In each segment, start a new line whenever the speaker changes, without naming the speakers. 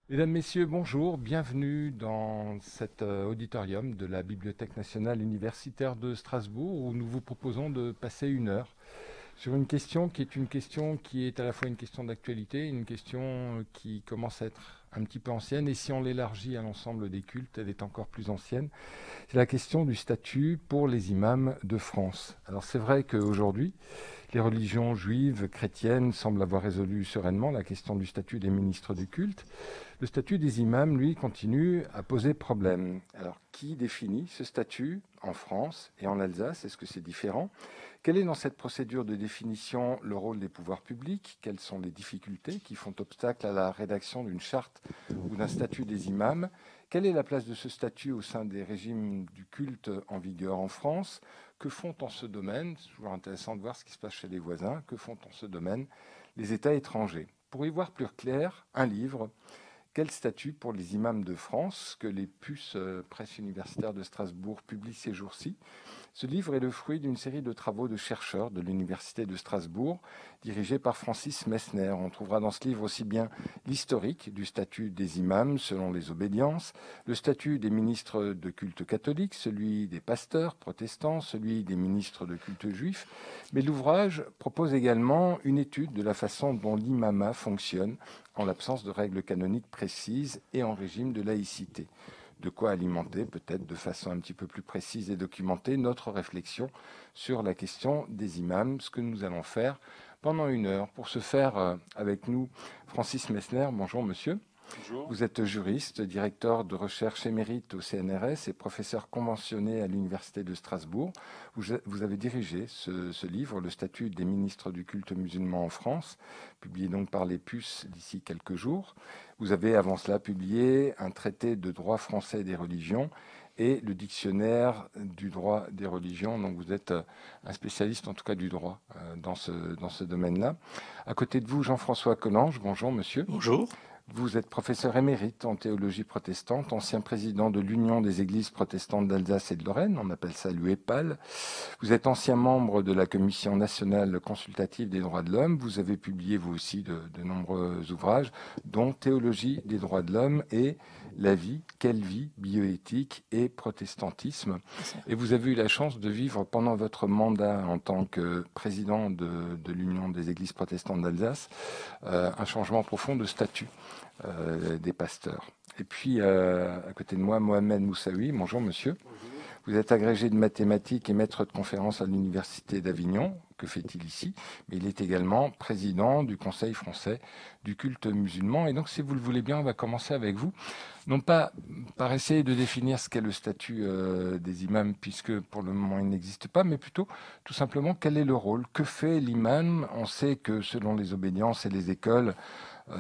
Mesdames, Messieurs, bonjour, bienvenue dans cet auditorium de la Bibliothèque nationale universitaire de Strasbourg où nous vous proposons de passer une heure sur une question qui est à la fois une question d'actualité, une question qui commence à être un petit peu ancienne et si on l'élargit à l'ensemble des cultes, elle est encore plus ancienne. C'est la question du statut pour les imams de France. Alors c'est vrai qu'aujourd'hui, les religions juives, chrétiennes semblent avoir résolu sereinement la question du statut des ministres du culte. Le statut des imams, lui, continue à poser problème. Alors, qui définit ce statut en France et en Alsace? Est-ce que c'est différent? Quel est dans cette procédure de définition le rôle des pouvoirs publics? Quelles sont les difficultés qui font obstacle à la rédaction d'une charte ou d'un statut des imams? Quelle est la place de ce statut au sein des régimes du culte en vigueur en France? Que font en ce domaine, c'est toujours intéressant de voir ce qui se passe chez les voisins, que font en ce domaine les États étrangers? Pour y voir plus clair, un livre, quel statut pour les imams de France, que les puces presse universitaire de Strasbourg publient ces jours-ci. Ce livre est le fruit d'une série de travaux de chercheurs de l'Université de Strasbourg, dirigés par Francis Messner. On trouvera dans ce livre aussi bien l'historique du statut des imams selon les obédiences, le statut des ministres de culte catholique, celui des pasteurs protestants, celui des ministres de culte juif. Mais l'ouvrage propose également une étude de la façon dont l'imamat fonctionne en l'absence de règles canoniques précises et en régime de laïcité. De quoi alimenter, peut-être de façon un petit peu plus précise et documentée, notre réflexion sur la question des imams, ce que nous allons faire pendant une heure. Pour ce faire, avec nous, Francis Messner. Bonjour, monsieur.
Bonjour.
Vous êtes juriste, directeur de recherche émérite au CNRS et professeur conventionné à l'Université de Strasbourg. Vous avez dirigé ce livre, Le statut des ministres du culte musulman en France, publié donc par les puces d'ici quelques jours. Vous avez avant cela publié un traité de droit français des religions et le dictionnaire du droit des religions. Donc vous êtes un spécialiste en tout cas du droit dans ce domaine-là. À côté de vous, Jean-François Collange. Bonjour monsieur.
Bonjour.
Vous êtes professeur émérite en théologie protestante, ancien président de l'Union des Églises protestantes d'Alsace et de Lorraine, on appelle ça l'UEPAL. Vous êtes ancien membre de la Commission nationale consultative des droits de l'homme. Vous avez publié, vous aussi, de nombreux ouvrages, dont Théologie des droits de l'homme et La vie, quelle vie, bioéthique et protestantisme. Et vous avez eu la chance de vivre pendant votre mandat en tant que président de l'Union des Églises protestantes d'Alsace un changement profond de statut des pasteurs. Et puis, à côté de moi, Mohamed Moussaoui. Bonjour, monsieur.
Bonjour.
Vous êtes agrégé de mathématiques et maître de conférences à l'Université d'Avignon. Que fait-il ici? Mais il est également président du Conseil français du culte musulman. Et donc, si vous le voulez bien, on va commencer avec vous. Non pas par essayer de définir ce qu'est le statut des imams, puisque pour le moment, il n'existe pas, mais plutôt, tout simplement, quel est le rôle? Que fait l'imam? On sait que selon les obédiences et les écoles,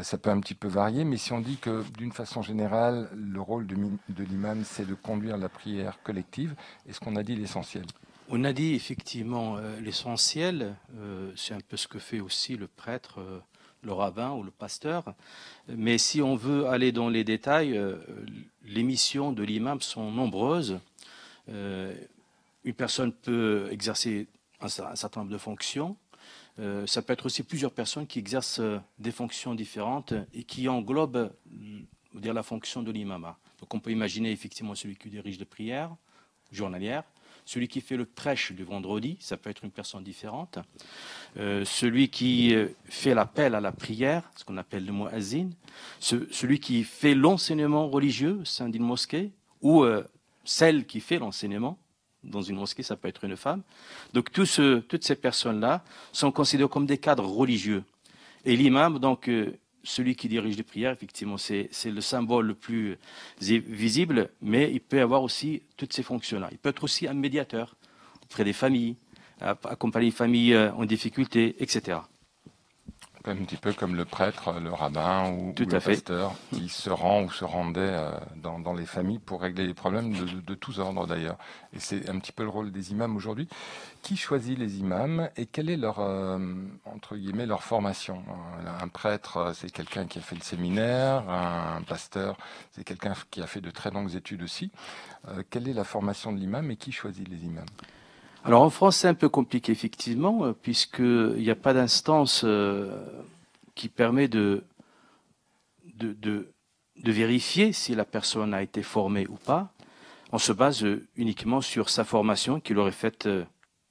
ça peut un petit peu varier, mais si on dit que d'une façon générale, le rôle de l'imam, c'est de conduire la prière collective, est-ce qu'on a dit l'essentiel?
On a dit effectivement l'essentiel, c'est un peu ce que fait aussi le prêtre, le rabbin ou le pasteur. Mais si on veut aller dans les détails, les missions de l'imam sont nombreuses. Une personne peut exercer un certain nombre de fonctions. Ça peut être aussi plusieurs personnes qui exercent des fonctions différentes et qui englobent dire, la fonction de l'imam. Donc on peut imaginer effectivement celui qui dirige les prières journalières, celui qui fait le prêche du vendredi, ça peut être une personne différente, celui qui fait l'appel à la prière, ce qu'on appelle le muazzin, celui qui fait l'enseignement religieux au sein d'une mosquée, ou celle qui fait l'enseignement. Dans une mosquée, ça peut être une femme. Donc toutes ces personnes-là sont considérées comme des cadres religieux. Et l'imam, donc celui qui dirige les prières, effectivement, c'est le symbole le plus visible, mais il peut avoir aussi toutes ces fonctions-là. Il peut être aussi un médiateur auprès des familles, accompagner les familles en difficulté, etc.
Un petit peu comme le prêtre, le rabbin ou
Tout
le
à fait.
pasteur qui se rend ou se rendait dans les familles pour régler les problèmes de tous ordres d'ailleurs. Et c'est un petit peu le rôle des imams aujourd'hui. Qui choisit les imams et quelle est leur, entre guillemets, leur formation? Un prêtre, c'est quelqu'un qui a fait le séminaire, un pasteur, c'est quelqu'un qui a fait de très longues études aussi. Quelle est la formation de l'imam et qui choisit les imams?
Alors en France, c'est un peu compliqué, effectivement, puisqu'il n'y a pas d'instance qui permet de de vérifier si la personne a été formée ou pas, on se base uniquement sur sa formation qu'il aurait faite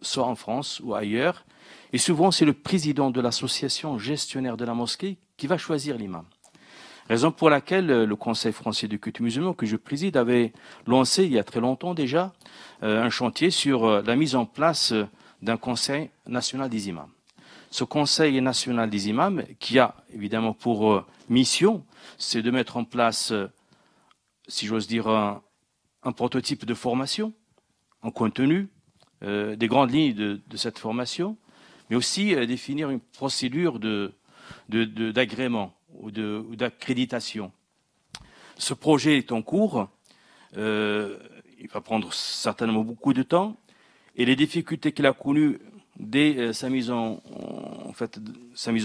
soit en France ou ailleurs. Et souvent, c'est le président de l'association gestionnaire de la mosquée qui va choisir l'imam. Raison pour laquelle le Conseil français du culte musulman que je préside avait lancé il y a très longtemps déjà un chantier sur la mise en place d'un Conseil national des imams. Ce Conseil national des imams, qui a évidemment pour mission, c'est de mettre en place, si j'ose dire, un prototype de formation en contenu, des grandes lignes de cette formation, mais aussi définir une procédure d'agrément ou d'accréditation. Ce projet est en cours, il va prendre certainement beaucoup de temps, et les difficultés qu'il a connues dès sa mise en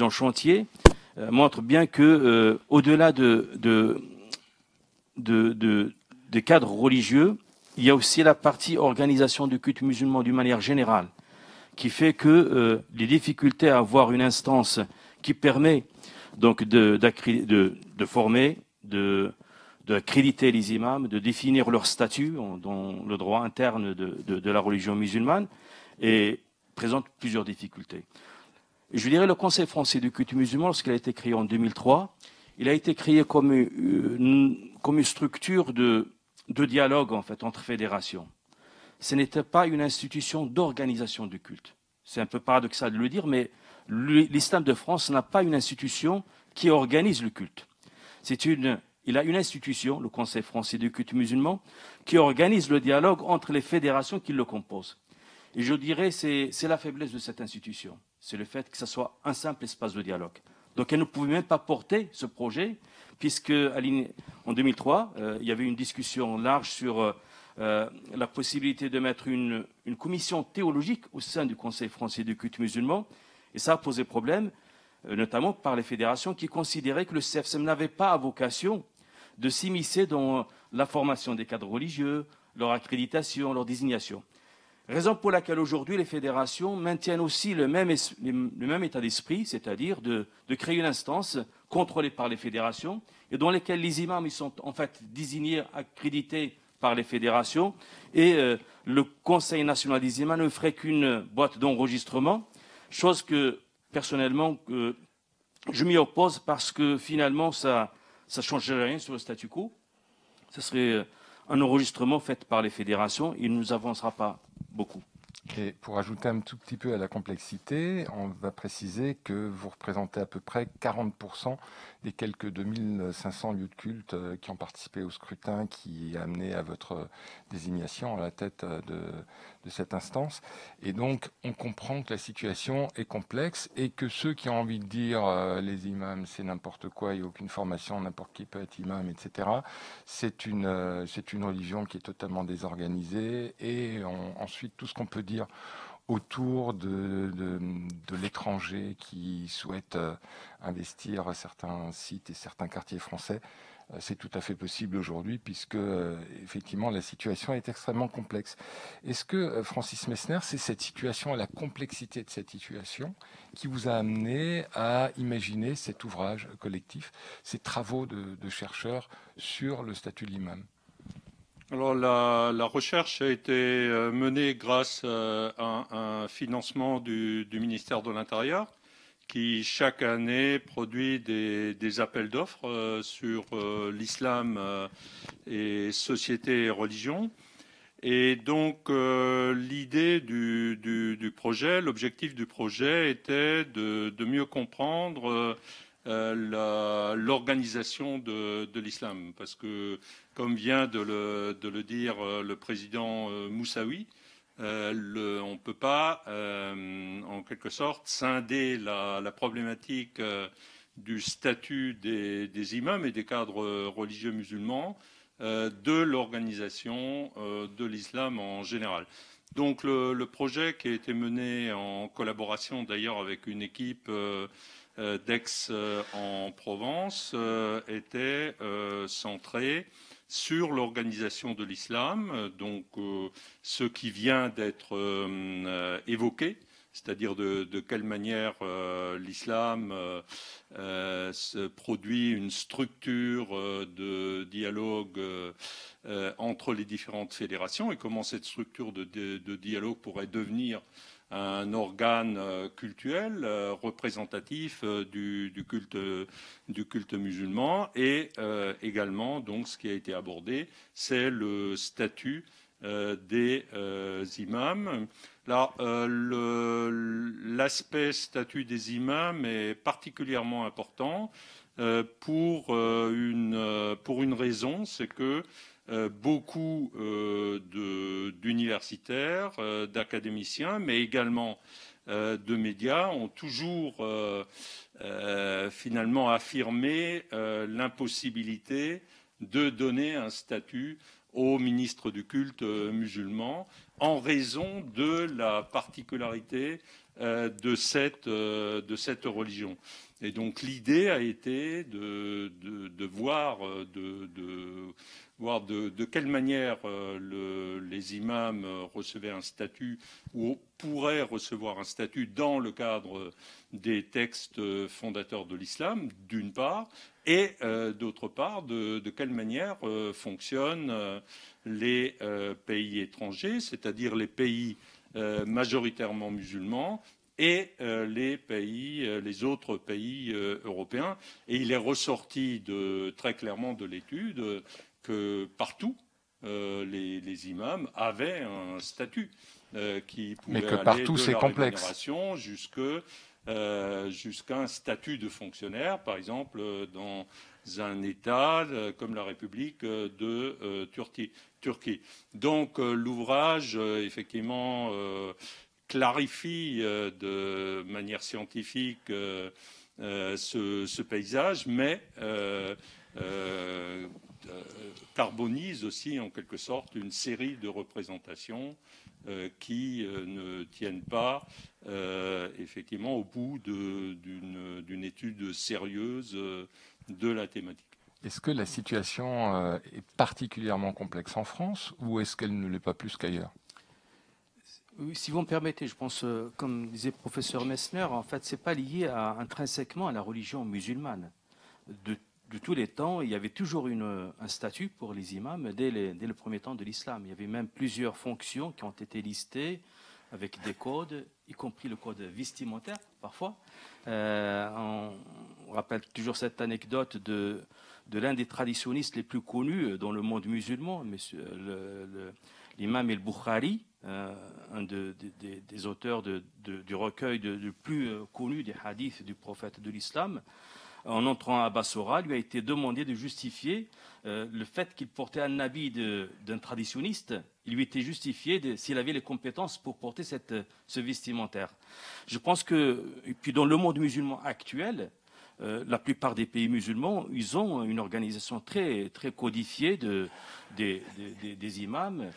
chantier montrent bien que, au-delà des cadres religieux, il y a aussi la partie organisation du culte musulman d'une manière générale, qui fait que les difficultés à avoir une instance qui permet donc de former, d'accréditer les imams, de définir leur statut dans le droit interne de la religion musulmane, et présente plusieurs difficultés. Et je dirais le Conseil français du culte musulman, lorsqu'il a été créé en 2003, il a été créé comme une structure de dialogue en fait entre fédérations. Ce n'était pas une institution d'organisation du culte. C'est un peu paradoxal de le dire, mais l'Islam de France n'a pas une institution qui organise le culte. Il a une institution, le Conseil français du culte musulman, qui organise le dialogue entre les fédérations qui le composent. Et je dirais c'est la faiblesse de cette institution. C'est le fait que ce soit un simple espace de dialogue. Donc elle ne pouvait même pas porter ce projet, puisque en 2003, il y avait une discussion large sur la possibilité de mettre une commission théologique au sein du Conseil français du culte musulman. Et ça a posé problème, notamment par les fédérations qui considéraient que le CFSM n'avait pas vocation de s'immiscer dans la formation des cadres religieux, leur accréditation, leur désignation. Raison pour laquelle aujourd'hui les fédérations maintiennent aussi le même état d'esprit, c'est-à-dire de créer une instance contrôlée par les fédérations et dans laquelle les imams ils sont en fait désignés, accrédités par les fédérations, et le Conseil national des imams ne ferait qu'une boîte d'enregistrement, chose que personnellement je m'y oppose parce que finalement ça ne changerait rien sur le statu quo. Ce serait un enregistrement fait par les fédérations, il ne nous avancera pas beaucoup.
Et pour ajouter un tout petit peu à la complexité, on va préciser que vous représentez à peu près 40% des quelques 2500 lieux de culte qui ont participé au scrutin qui a amené à votre désignation à la tête de cette instance. Et donc, on comprend que la situation est complexe et que ceux qui ont envie de dire les imams, c'est n'importe quoi, il n'y a aucune formation, n'importe qui peut être imam, etc., c'est une religion qui est totalement désorganisée. Et ensuite, tout ce qu'on peut dire autour de l'étranger qui souhaite investir certains sites et certains quartiers français, c'est tout à fait possible aujourd'hui puisque effectivement la situation est extrêmement complexe. Est-ce que Francis Messner, c'est cette situation et la complexité de cette situation qui vous a amené à imaginer cet ouvrage collectif, ces travaux de chercheurs sur le statut de l'imam?
Alors la recherche a été menée grâce à un financement du ministère de l'Intérieur qui chaque année produit des appels d'offres sur l'islam et société et religion. Et donc l'idée du projet, l'objectif du projet était de mieux comprendre l'organisation de l'islam, parce que, comme vient de le dire le président Moussaoui, on ne peut pas, en quelque sorte, scinder la problématique du statut des imams et des cadres religieux musulmans de l'organisation de l'islam en général. Donc le projet qui a été mené en collaboration d'ailleurs avec une équipe d'Aix en Provence était centré sur l'organisation de l'islam, donc ce qui vient d'être évoqué, c'est-à-dire de quelle manière l'islam se produit une structure de dialogue entre les différentes fédérations et comment cette structure de dialogue pourrait devenir un organe cultuel représentatif du culte musulman. Et également, donc, ce qui a été abordé, c'est le statut des imams. Là, l'aspect statut des imams est particulièrement important pour une raison, c'est que beaucoup d'universitaires, d'académiciens, mais également de médias ont toujours finalement affirmé l'impossibilité de donner un statut au ministre du culte musulman en raison de la particularité de cette religion. Et donc l'idée a été de voir de quelle manière les imams recevaient un statut ou pourraient recevoir un statut dans le cadre des textes fondateurs de l'islam, d'une part, et d'autre part, de quelle manière fonctionnent les pays étrangers, c'est-à-dire les pays majoritairement musulmans, et les autres pays européens. Et il est ressorti très clairement de l'étude que partout, les imams avaient un statut qui pouvait aller
partout,
de
c'est
la
complexe.
rémunération jusqu'à un statut de fonctionnaire, par exemple dans un État comme la République de Turquie. Donc l'ouvrage, effectivement, clarifie de manière scientifique ce paysage, mais carbonise aussi en quelque sorte une série de représentations qui ne tiennent pas effectivement au bout d'une étude sérieuse de la thématique.
Est-ce que la situation est particulièrement complexe en France ou est-ce qu'elle ne l'est pas plus qu'ailleurs ?
Oui, si vous me permettez, je pense, comme disait le professeur Messner, en fait, ce n'est pas lié intrinsèquement à la religion musulmane. De tous les temps, il y avait toujours un statut pour les imams dès le premier temps de l'islam. Il y avait même plusieurs fonctions qui ont été listées avec des codes, y compris le code vestimentaire, parfois. On rappelle toujours cette anecdote de l'un des traditionnistes les plus connus dans le monde musulman, l'imam el-Bukhari, un des auteurs du recueil le plus connu des hadiths du prophète de l'islam. En entrant à Bassora, lui a été demandé de justifier le fait qu'il portait un habit d'un traditionniste. Il lui était justifié s'il avait les compétences pour porter ce vestimentaire. Je pense que, et puis dans le monde musulman actuel, la plupart des pays musulmans, ils ont une organisation très, très codifiée des imams.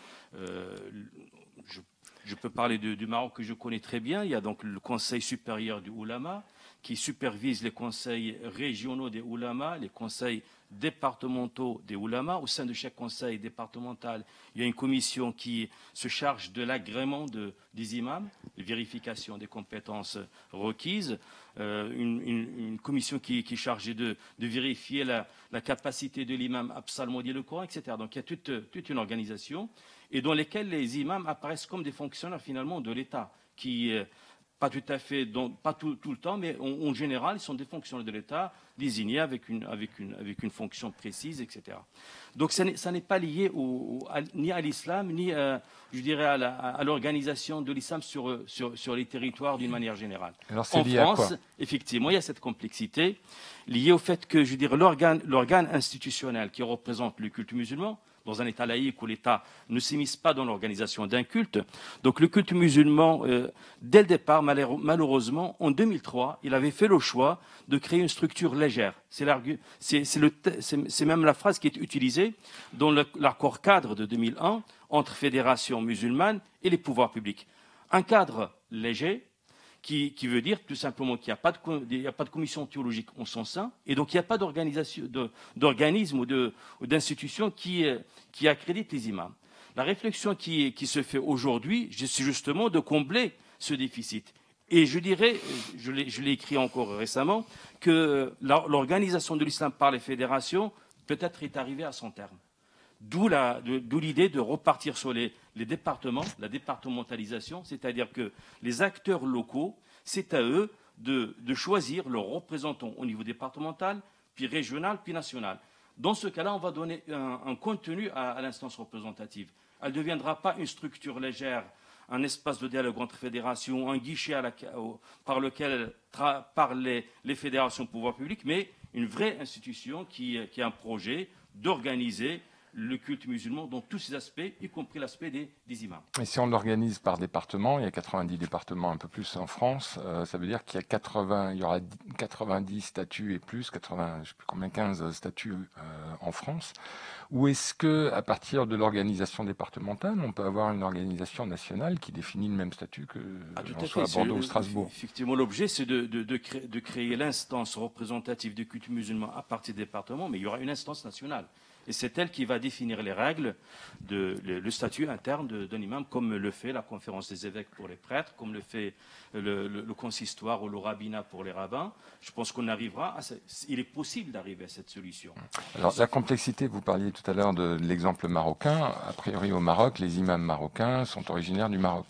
Je peux parler du Maroc que je connais très bien. Il y a donc le Conseil supérieur du Oulama qui supervise les conseils régionaux des Oulama, les conseils départementaux des Oulama. Au sein de chaque conseil départemental, il y a une commission qui se charge de l'agrément des imams, de vérification des compétences requises, une commission qui est chargée de vérifier la capacité de l'imam à psalmodier le Coran, etc. Donc il y a toute une organisation et dans lesquelles les imams apparaissent comme des fonctionnaires finalement de l'État, qui pas tout à fait, pas tout le temps, mais en général, ils sont des fonctionnaires de l'État désignés avec une fonction précise, etc. Donc ça n'est pas lié ni à l'islam, ni je dirais à l'organisation de l'islam sur les territoires d'une manière générale.
Alors c'est
en
lié à
France,
quoi ?
effectivement, il y a cette complexité liée au fait que, je dirais, l'organe institutionnel qui représente le culte musulman, dans un État laïque où l'État ne s'immisce pas dans l'organisation d'un culte. Donc le culte musulman, dès le départ, malheureusement, en 2003, il avait fait le choix de créer une structure légère. C'est même la phrase qui est utilisée dans l'accord cadre de 2001 entre fédérations musulmanes et les pouvoirs publics. Un cadre léger, qui veut dire tout simplement qu'il n'y a pas de commission théologique en son sein, et donc il n'y a pas d'organisme ou d'institution qui accrédite les imams. La réflexion qui se fait aujourd'hui, c'est justement de combler ce déficit Et je dirais, je l'ai écrit encore récemment, que l'organisation de l'islam par les fédérations peut-être est arrivée à son terme. D'où l'idée de repartir sur les départements, la départementalisation, c'est-à-dire que les acteurs locaux, c'est à eux de choisir leurs représentants au niveau départemental, puis régional, puis national. Dans ce cas-là, on va donner un contenu à l'instance représentative. Elle ne deviendra pas une structure légère, un espace de dialogue entre fédérations, un guichet par lequel parlent les fédérations de pouvoir public, mais une vraie institution qui a un projet d'organiser le culte musulman dans tous ses aspects, y compris l'aspect des imams.
Et si on l'organise par département, il y a 90 départements, un peu plus en France, ça veut dire qu'il y aura 90 statuts et plus, 80, je ne sais plus combien, 15 statuts en France. Ou est-ce que, à partir de l'organisation départementale, on peut avoir une organisation nationale qui définit le même statut que soit à Bordeaux ou Strasbourg?
Effectivement, l'objet, c'est de créer l'instance représentative du culte musulman à partir des départements, mais il y aura une instance nationale. Et c'est elle qui va définir les règles, le statut interne d'un imam, comme le fait la conférence des évêques pour les prêtres, comme le fait le consistoire ou le rabbinat pour les rabbins. Je pense qu'on arrivera il est possible d'arriver à cette solution.
Alors la complexité, vous parliez tout à l'heure de l'exemple marocain. A priori au Maroc, les imams marocains sont originaires du Maroc.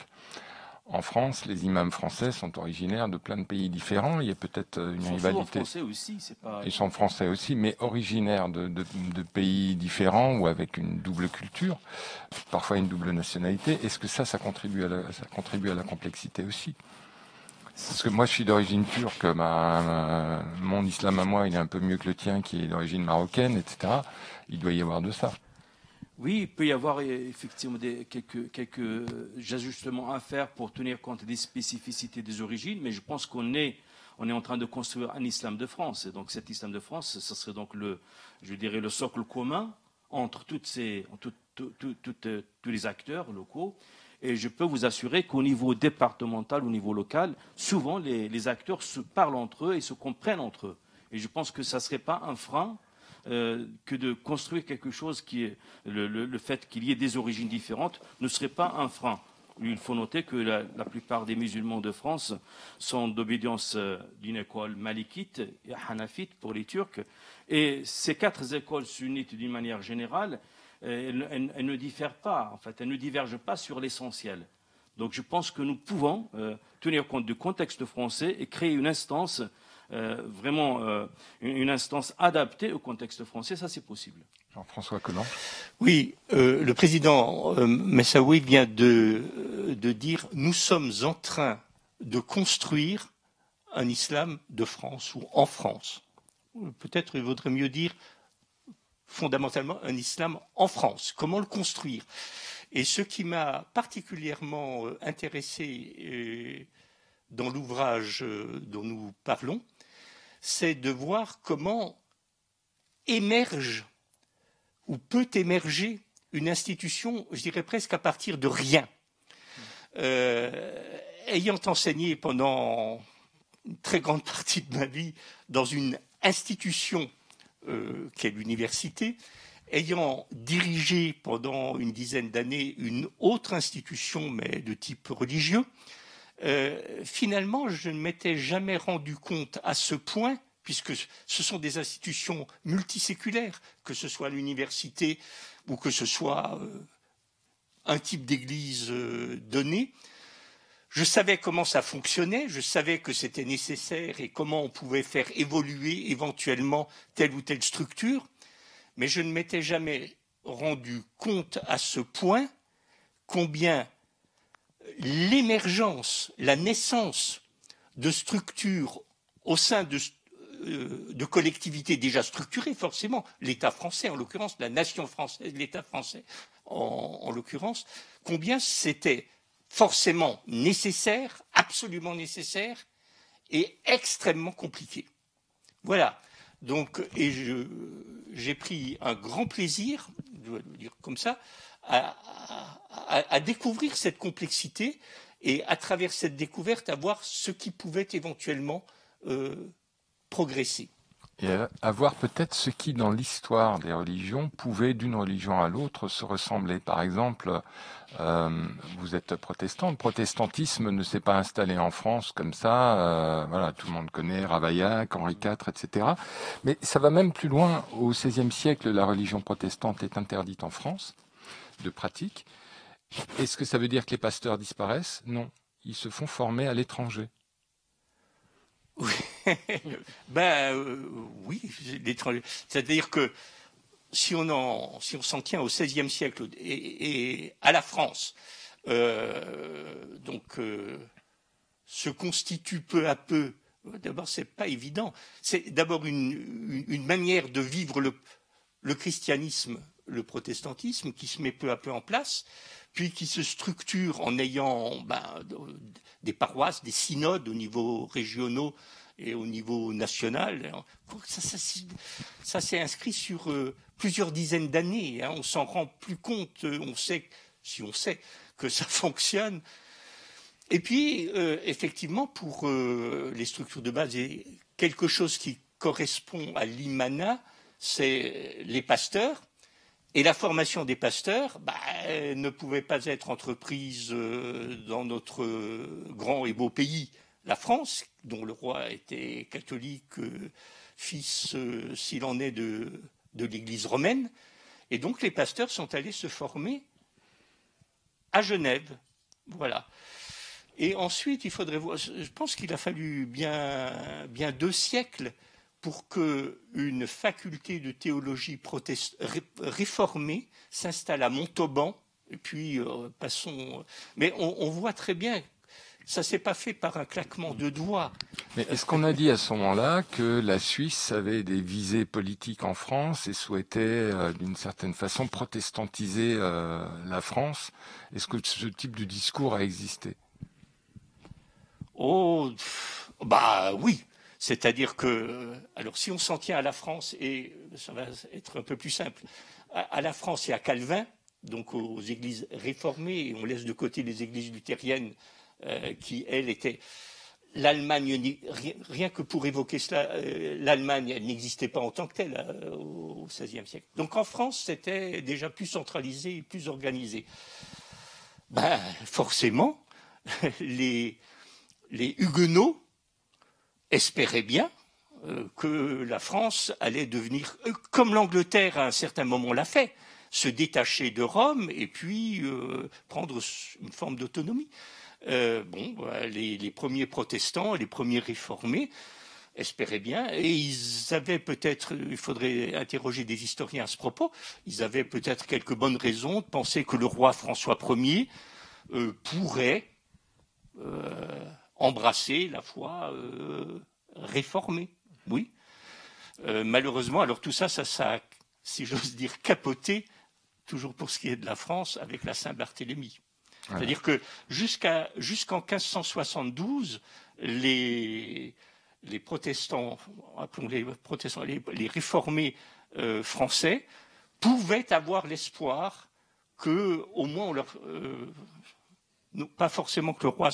En France, les imams français sont originaires de plein de pays différents. Il y a peut-être une rivalité.
Ils sont français aussi, c'est pas...
Ils sont français aussi, mais originaires de pays différents ou avec une double culture, parfois une double nationalité. Est-ce que ça contribue à la complexité aussi? Parce que moi, je suis d'origine turque. Mon islam à moi, il est un peu mieux que le tien, qui est d'origine marocaine, etc. Il doit y avoir de ça.
Oui, il peut y avoir effectivement quelques ajustements à faire pour tenir compte des spécificités des origines, mais je pense qu'on est en train de construire un islam de France. Et donc cet islam de France, ce serait donc le socle commun entre tous les acteurs locaux. Et je peux vous assurer qu'au niveau départemental, au niveau local, souvent les acteurs se parlent entre eux et se comprennent entre eux. Et je pense que ça ne serait pas un frein que de construire quelque chose qui est le fait qu'il y ait des origines différentes ne serait pas un frein. Il faut noter que la plupart des musulmans de France sont d'obédience d'une école malikite et hanafite pour les Turcs. Et ces quatre écoles sunnites, d'une manière générale, elles ne diffèrent pas, en fait, elles ne divergent pas sur l'essentiel. Donc je pense que nous pouvons tenir compte du contexte français et créer une instance une instance adaptée au contexte français, ça c'est possible.
Jean-François Collin.
Oui, le président Messaoui vient de dire « Nous sommes en train de construire un islam de France ou en France ». Peut-être il vaudrait mieux dire fondamentalement un islam en France. Comment le construire? Et ce qui m'a particulièrement intéressé dans l'ouvrage dont nous parlons, c'est de voir comment émerge ou peut émerger une institution, je dirais presque à partir de rien. Ayant enseigné pendant une très grande partie de ma vie dans une institution qu'est l'université, ayant dirigé pendant une dizaine d'années une autre institution, mais de type religieux, finalement, je ne m'étais jamais rendu compte à ce point, puisque ce sont des institutions multiséculaires, que ce soit l'université ou que ce soit un type d'église donné. Je savais comment ça fonctionnait, je savais que c'était nécessaire et comment on pouvait faire évoluer éventuellement telle ou telle structure, mais je ne m'étais jamais rendu compte à ce point combien l'émergence, la naissance de structures au sein de collectivités déjà structurées, forcément, l'État français en l'occurrence, la nation française, l'État français en l'occurrence, combien c'était forcément nécessaire, absolument nécessaire et extrêmement compliqué. Voilà. Donc, et j'ai pris un grand plaisir, je dois le dire comme ça, à découvrir cette complexité et à travers cette découverte à voir ce qui pouvait éventuellement progresser.
Et à voir peut-être ce qui, dans l'histoire des religions, pouvait d'une religion à l'autre se ressembler. Par exemple, vous êtes protestant, le protestantisme ne s'est pas installé en France comme ça. Voilà, tout le monde connaît Ravaillac, Henri IV, etc. Mais ça va même plus loin. Au XVIe siècle, la religion protestante est interdite en France de pratique. Est-ce que ça veut dire que les pasteurs disparaissent? Non, ils se font former à l'étranger.
Oui, oui, l'étranger. C'est-à-dire que si on s'en tient au XVIe siècle et à la France, se constitue peu à peu. D'abord, c'est pas évident. C'est d'abord une manière de vivre le christianisme, le protestantisme, qui se met peu à peu en place, puis qui se structure en ayant des paroisses, des synodes au niveau régionaux et au niveau national. Ça s'est inscrit sur plusieurs dizaines d'années. Hein. On s'en rend plus compte. On sait que ça fonctionne. Et puis, effectivement, pour les structures de base, et quelque chose qui correspond à l'Imana, c'est les pasteurs. Et la formation des pasteurs ne pouvait pas être entreprise dans notre grand et beau pays, la France, dont le roi était catholique, fils, s'il en est, de l'Église romaine. Et donc les pasteurs sont allés se former à Genève. Voilà. Et ensuite, il faudrait voir. Je pense qu'il a fallu bien 2 siècles pour qu'une faculté de théologie réformée s'installe à Montauban. Et puis, passons. Mais on voit très bien, ça ne s'est pas fait par un claquement de doigts.
Mais est-ce qu'on a dit à ce moment-là que la Suisse avait des visées politiques en France et souhaitait, d'une certaine façon, protestantiser la France? Est-ce que ce type de discours a existé?
Oh, oui. C'est-à-dire que, alors si on s'en tient à la France, et ça va être un peu plus simple, à la France et à Calvin, donc aux églises réformées, et on laisse de côté les églises luthériennes qui, elles, étaient... L'Allemagne, rien que pour évoquer cela, l'Allemagne, elle n'existait pas en tant que telle au XVIe siècle. Donc en France, c'était déjà plus centralisé et plus organisé. Forcément, les Huguenots espéraient bien que la France allait devenir, comme l'Angleterre à un certain moment l'a fait, se détacher de Rome et puis prendre une forme d'autonomie. Les premiers protestants, les premiers réformés espéraient bien, et ils avaient peut-être, il faudrait interroger des historiens à ce propos, ils avaient peut-être quelques bonnes raisons de penser que le roi François Ier pourrait embrasser la foi réformée. Oui. Malheureusement, alors tout ça, si j'ose dire, capoté, toujours pour ce qui est de la France, avec la Saint-Barthélemy. Ouais. C'est-à-dire que jusqu'en 1572, les protestants, appelons-les protestants, les réformés français, pouvaient avoir l'espoir que, au moins, on leur pas forcément que le roi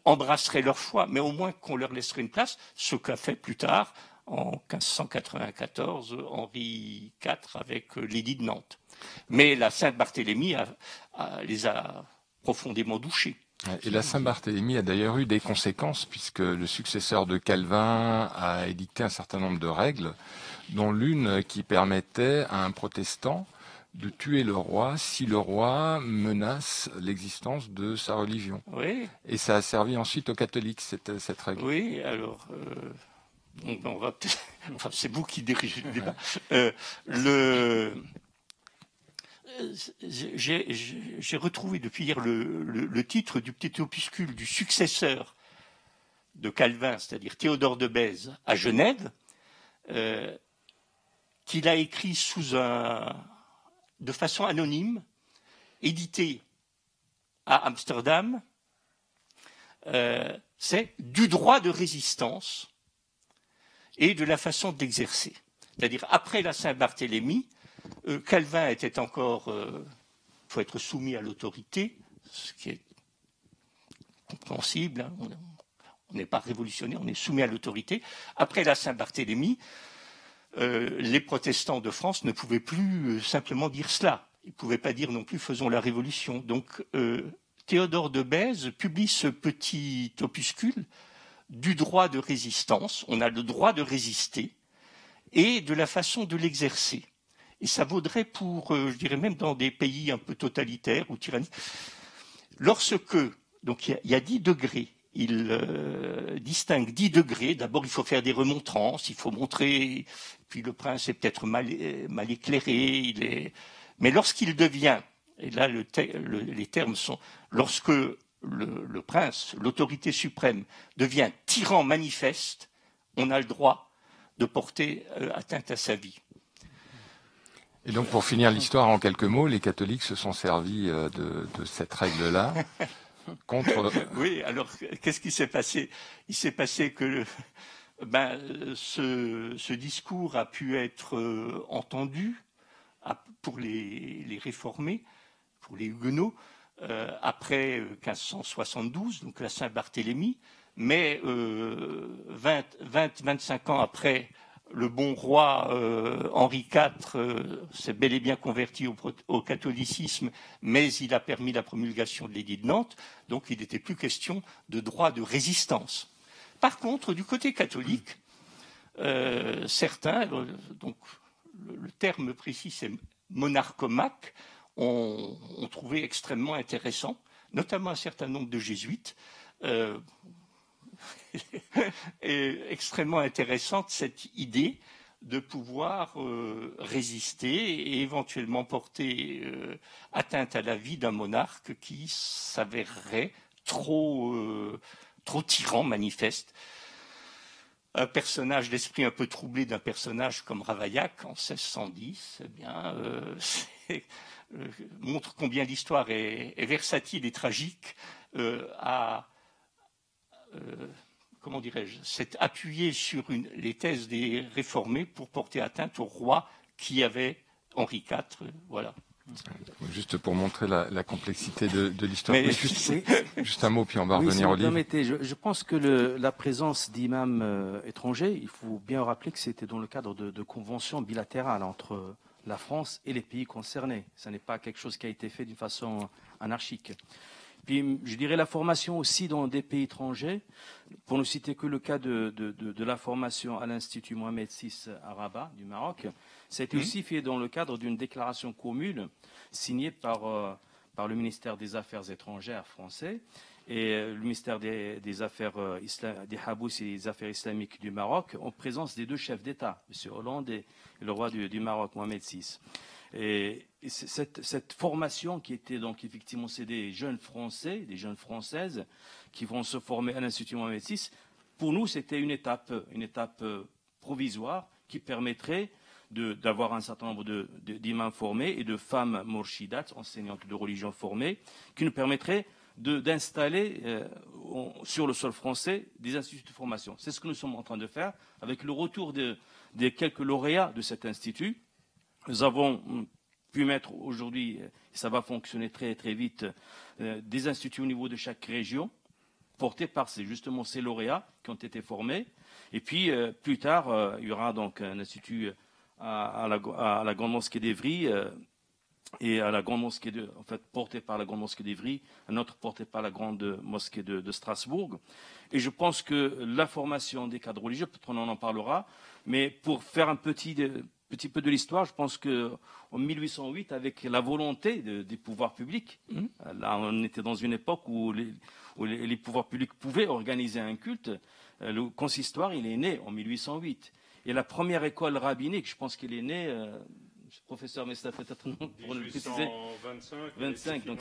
embrasserait leur foi, mais au moins qu'on leur laisserait une place, ce qu'a fait plus tard, en 1594, Henri IV avec l'édit de Nantes. Mais la Saint-Barthélemy les a profondément douchés.
Et la Saint-Barthélemy a d'ailleurs eu des conséquences, puisque le successeur de Calvin a édicté un certain nombre de règles, dont l'une qui permettait à un protestant de tuer le roi si le roi menace l'existence de sa religion. Oui. Et ça a servi ensuite aux catholiques, cette règle.
Oui, alors... on va peut-être... Enfin, c'est vous qui dirigez le débat. J'ai retrouvé depuis hier le titre du petit opuscule du successeur de Calvin, c'est-à-dire Théodore de Bèze, à Genève, qu'il a écrit de façon anonyme, édité à Amsterdam. C'est du droit de résistance et de la façon de l'exercer. C'est-à-dire, après la Saint-Barthélemy, Calvin était encore, faut être soumis à l'autorité, ce qui est compréhensible. Hein. On n'est pas révolutionnaire, on est soumis à l'autorité. Après la Saint-Barthélemy, les protestants de France ne pouvaient plus simplement dire cela. Ils ne pouvaient pas dire non plus faisons la révolution. Donc Théodore de Bèze publie ce petit opuscule du droit de résistance. On a le droit de résister et de la façon de l'exercer. Et ça vaudrait pour, je dirais même dans des pays un peu totalitaires ou tyranniques. Lorsque, donc il y a 10 degrés, il distingue 10 degrés. D'abord, il faut faire des remontrances, il faut montrer, puis le prince est peut-être mal éclairé, mais lorsqu'il devient, et là les termes sont, lorsque le prince, l'autorité suprême, devient tyran manifeste, on a le droit de porter atteinte à sa vie.
Et donc, pour finir l'histoire en quelques mots, les catholiques se sont servis de cette règle-là contre...
Oui, alors, qu'est-ce qui s'est passé? Il s'est passé que ce discours a pu être entendu pour les réformés, pour les huguenots, après 1572, donc la Saint-Barthélemy, mais 25 ans après, le bon roi Henri IV s'est bel et bien converti au catholicisme, mais il a permis la promulgation de l'édit de Nantes, donc il n'était plus question de droit de résistance. Par contre, du côté catholique, certains, donc le terme précis c'est monarchomaque, ont trouvé extrêmement intéressant, notamment un certain nombre de jésuites, et extrêmement intéressante cette idée de pouvoir résister et éventuellement porter atteinte à la vie d'un monarque qui s'avérerait trop tyran manifeste. Un personnage d'esprit un peu troublé d'un personnage comme Ravaillac en 1610, eh bien, montre combien l'histoire est versatile et tragique, comment dirais-je, s'est appuyé sur les thèses des réformés pour porter atteinte au roi qui avait Henri IV. Voilà.
Juste pour montrer la complexité de l'histoire. Juste un mot, puis on va revenir au livre.
Je pense que la présence d'imams étrangers, il faut bien rappeler que c'était dans le cadre de conventions bilatérales entre la France et les pays concernés. Ce n'est pas quelque chose qui a été fait d'une façon anarchique. Puis, je dirais la formation aussi dans des pays étrangers, pour ne citer que le cas de la formation à l'Institut Mohamed VI à Rabat, du Maroc, ça a été aussi fait dans le cadre d'une déclaration commune signée par le ministère des Affaires étrangères français et le ministère des Affaires des Habous et des Affaires islamiques du Maroc, en présence des deux chefs d'État, M. Hollande et le roi du Maroc, Mohamed VI. Et cette formation qui était donc effectivement, c'est des jeunes Français, des jeunes Françaises qui vont se former à l'Institut Mohamed VI. Pour nous, c'était une étape provisoire qui permettrait d'avoir un certain nombre d'imams formés et de femmes morshidates, enseignantes de religion formées, qui nous permettraient d'installer sur le sol français des instituts de formation. C'est ce que nous sommes en train de faire avec le retour des quelques lauréats de cet institut. Nous avons pu mettre aujourd'hui, et ça va fonctionner très très vite, des instituts au niveau de chaque région, portés par justement ces lauréats qui ont été formés. Et puis plus tard, il y aura donc un institut à la Grande Mosquée d'Évry et à la Grande Mosquée porté par la Grande Mosquée d'Évry, un autre porté par la Grande Mosquée de Strasbourg. Et je pense que la formation des cadres religieux, peut-être on en parlera, mais pour faire un petit peu de l'histoire, je pense qu'en 1808, avec la volonté des pouvoirs publics, là on était dans une époque où les pouvoirs publics pouvaient organiser un culte, le consistoire il est né en 1808. Et la première école rabbinique, je pense qu'il est né, professeur Mesta peut-être non, pour le préciser.
1825, donc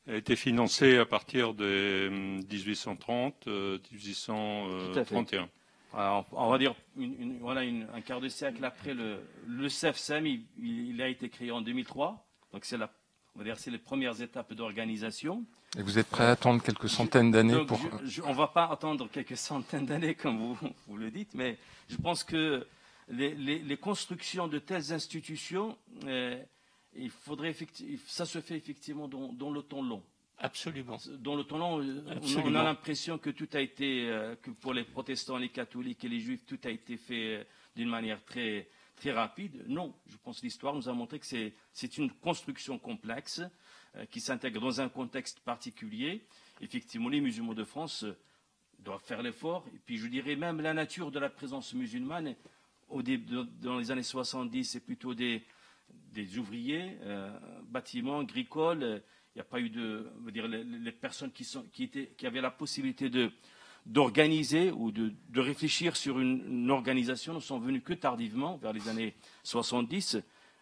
elle a été financée à partir de 1830, 1831.
Alors, on va dire un quart de siècle après le CEFSEM, il a été créé en 2003. Donc c'est c'est les premières étapes d'organisation.
Et vous êtes prêt à attendre quelques centaines d'années pour...
On ne va pas attendre quelques centaines d'années comme vous le dites, mais je pense que les constructions de telles institutions, ça se fait effectivement dans le temps long.
Absolument.
Dans le temps long, on a l'impression que tout a été, que pour les protestants, les catholiques et les juifs, tout a été fait d'une manière très, très rapide. Non, je pense que l'histoire nous a montré que c'est une construction complexe qui s'intègre dans un contexte particulier. Effectivement, les musulmans de France doivent faire l'effort. Et puis, je dirais même la nature de la présence musulmane, dans les années 70, c'est plutôt des ouvriers, bâtiments, agricoles. Il n'y a pas eu les personnes qui avaient la possibilité d'organiser ou de réfléchir sur une organisation ne sont venues que tardivement, vers les années 70.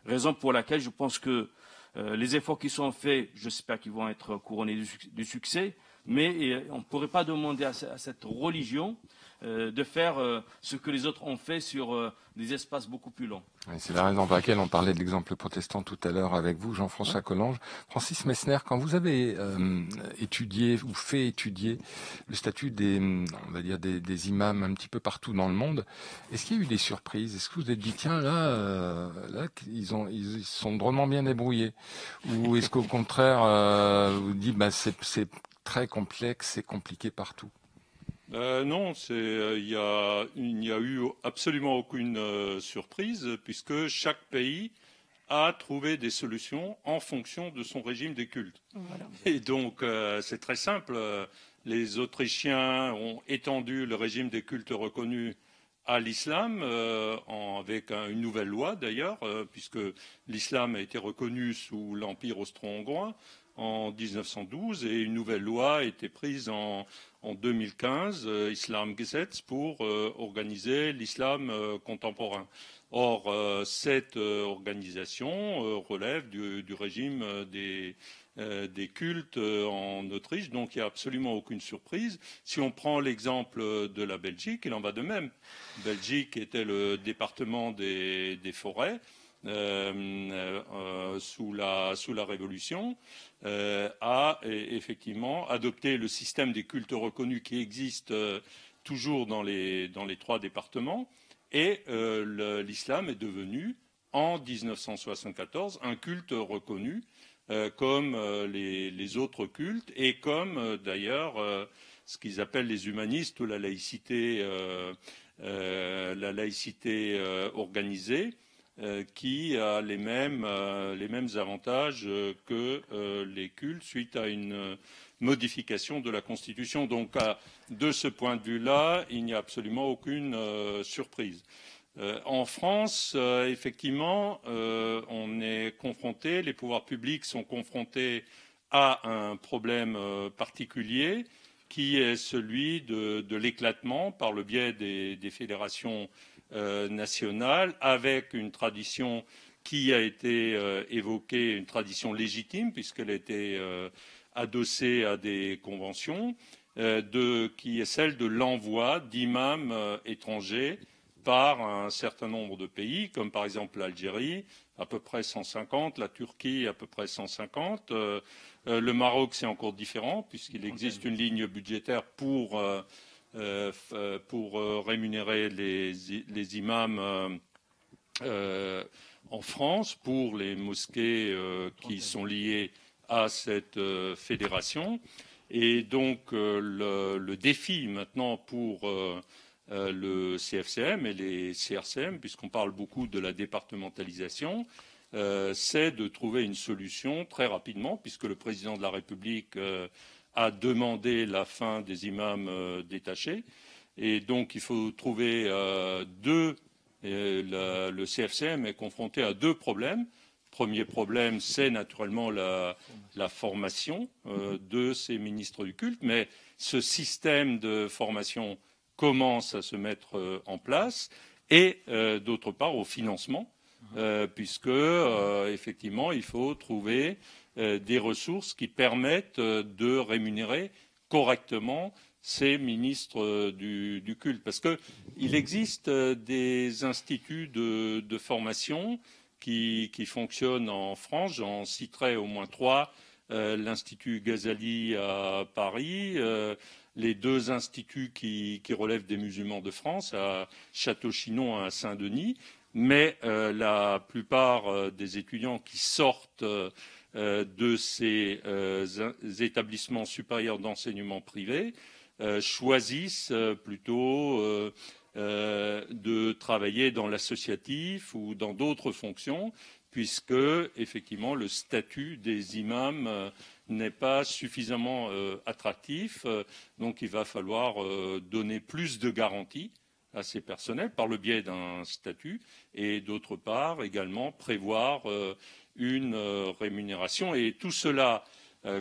Raison pour laquelle je pense que les efforts qui sont faits, j'espère qu'ils vont être couronnés du succès, mais on ne pourrait pas demander à cette religion de faire ce que les autres ont fait sur des espaces beaucoup plus longs.
Oui, c'est la raison pour laquelle on parlait de l'exemple protestant tout à l'heure avec vous, Jean-François Collange. Francis Messner, quand vous avez étudié ou fait étudier le statut on va dire des imams un petit peu partout dans le monde, est-ce qu'il y a eu des surprises? Est-ce que vous vous êtes dit, tiens, là ils sont drôlement bien débrouillés? Ou est-ce qu'au contraire, vous dites, c'est très complexe, c'est compliqué partout?
Non, il n'y a eu absolument aucune surprise, puisque chaque pays a trouvé des solutions en fonction de son régime des cultes. Voilà. Et donc, c'est très simple. Les Autrichiens ont étendu le régime des cultes reconnus à l'islam, avec une nouvelle loi d'ailleurs, puisque l'islam a été reconnu sous l'Empire austro-hongrois en 1912 et une nouvelle loi a été prise en 2015, Islamgesetz, pour organiser l'islam contemporain. Or, cette organisation relève du régime des cultes en Autriche, donc il n'y a absolument aucune surprise. Si on prend l'exemple de la Belgique, il en va de même. Belgique était le département des forêts. Sous la Révolution, a effectivement adopté le système des cultes reconnus qui existe toujours dans les 3 départements, et l'islam est devenu, en 1974, un culte reconnu comme les autres cultes, et comme d'ailleurs ce qu'ils appellent les humanistes ou la laïcité organisée, qui a les mêmes avantages que les cultes suite à une modification de la Constitution. Donc, de ce point de vue-là, il n'y a absolument aucune surprise. En France, effectivement, on est confronté, les pouvoirs publics sont confrontés à un problème particulier, qui est celui de l'éclatement par le biais des fédérations nationale, avec une tradition qui a été évoquée, une tradition légitime, puisqu'elle a été adossée à des conventions, qui est celle de l'envoi d'imams étrangers par un certain nombre de pays, comme par exemple l'Algérie, à peu près 150, la Turquie, à peu près 150. Le Maroc, c'est encore différent, puisqu'il existe une ligne budgétaire pour rémunérer les imams en France, pour les mosquées qui sont liées à cette fédération. Et donc le défi maintenant pour le CFCM et les CRCM, puisqu'on parle beaucoup de la départementalisation, c'est de trouver une solution très rapidement, puisque le président de la République a demandé la fin des imams détachés. Et donc il faut trouver le CFCM est confronté à 2 problèmes. Premier problème, c'est naturellement la formation de ces ministres du culte, mais ce système de formation commence à se mettre en place, et d'autre part au financement, puisque effectivement il faut trouver des ressources qui permettent de rémunérer correctement ces ministres du culte, parce qu'il existe des instituts de formation qui fonctionnent en France. J'en citerai au moins 3. L'Institut Ghazali à Paris, les 2 instituts qui relèvent des musulmans de France, à Château-Chinon et à Saint-Denis. Mais la plupart des étudiants qui sortent de ces établissements supérieurs d'enseignement privé choisissent plutôt de travailler dans l'associatif ou dans d'autres fonctions, puisque effectivement le statut des imams n'est pas suffisamment attractif. Donc il va falloir donner plus de garanties à ces personnels par le biais d'un statut et d'autre part également prévoir une rémunération et tout cela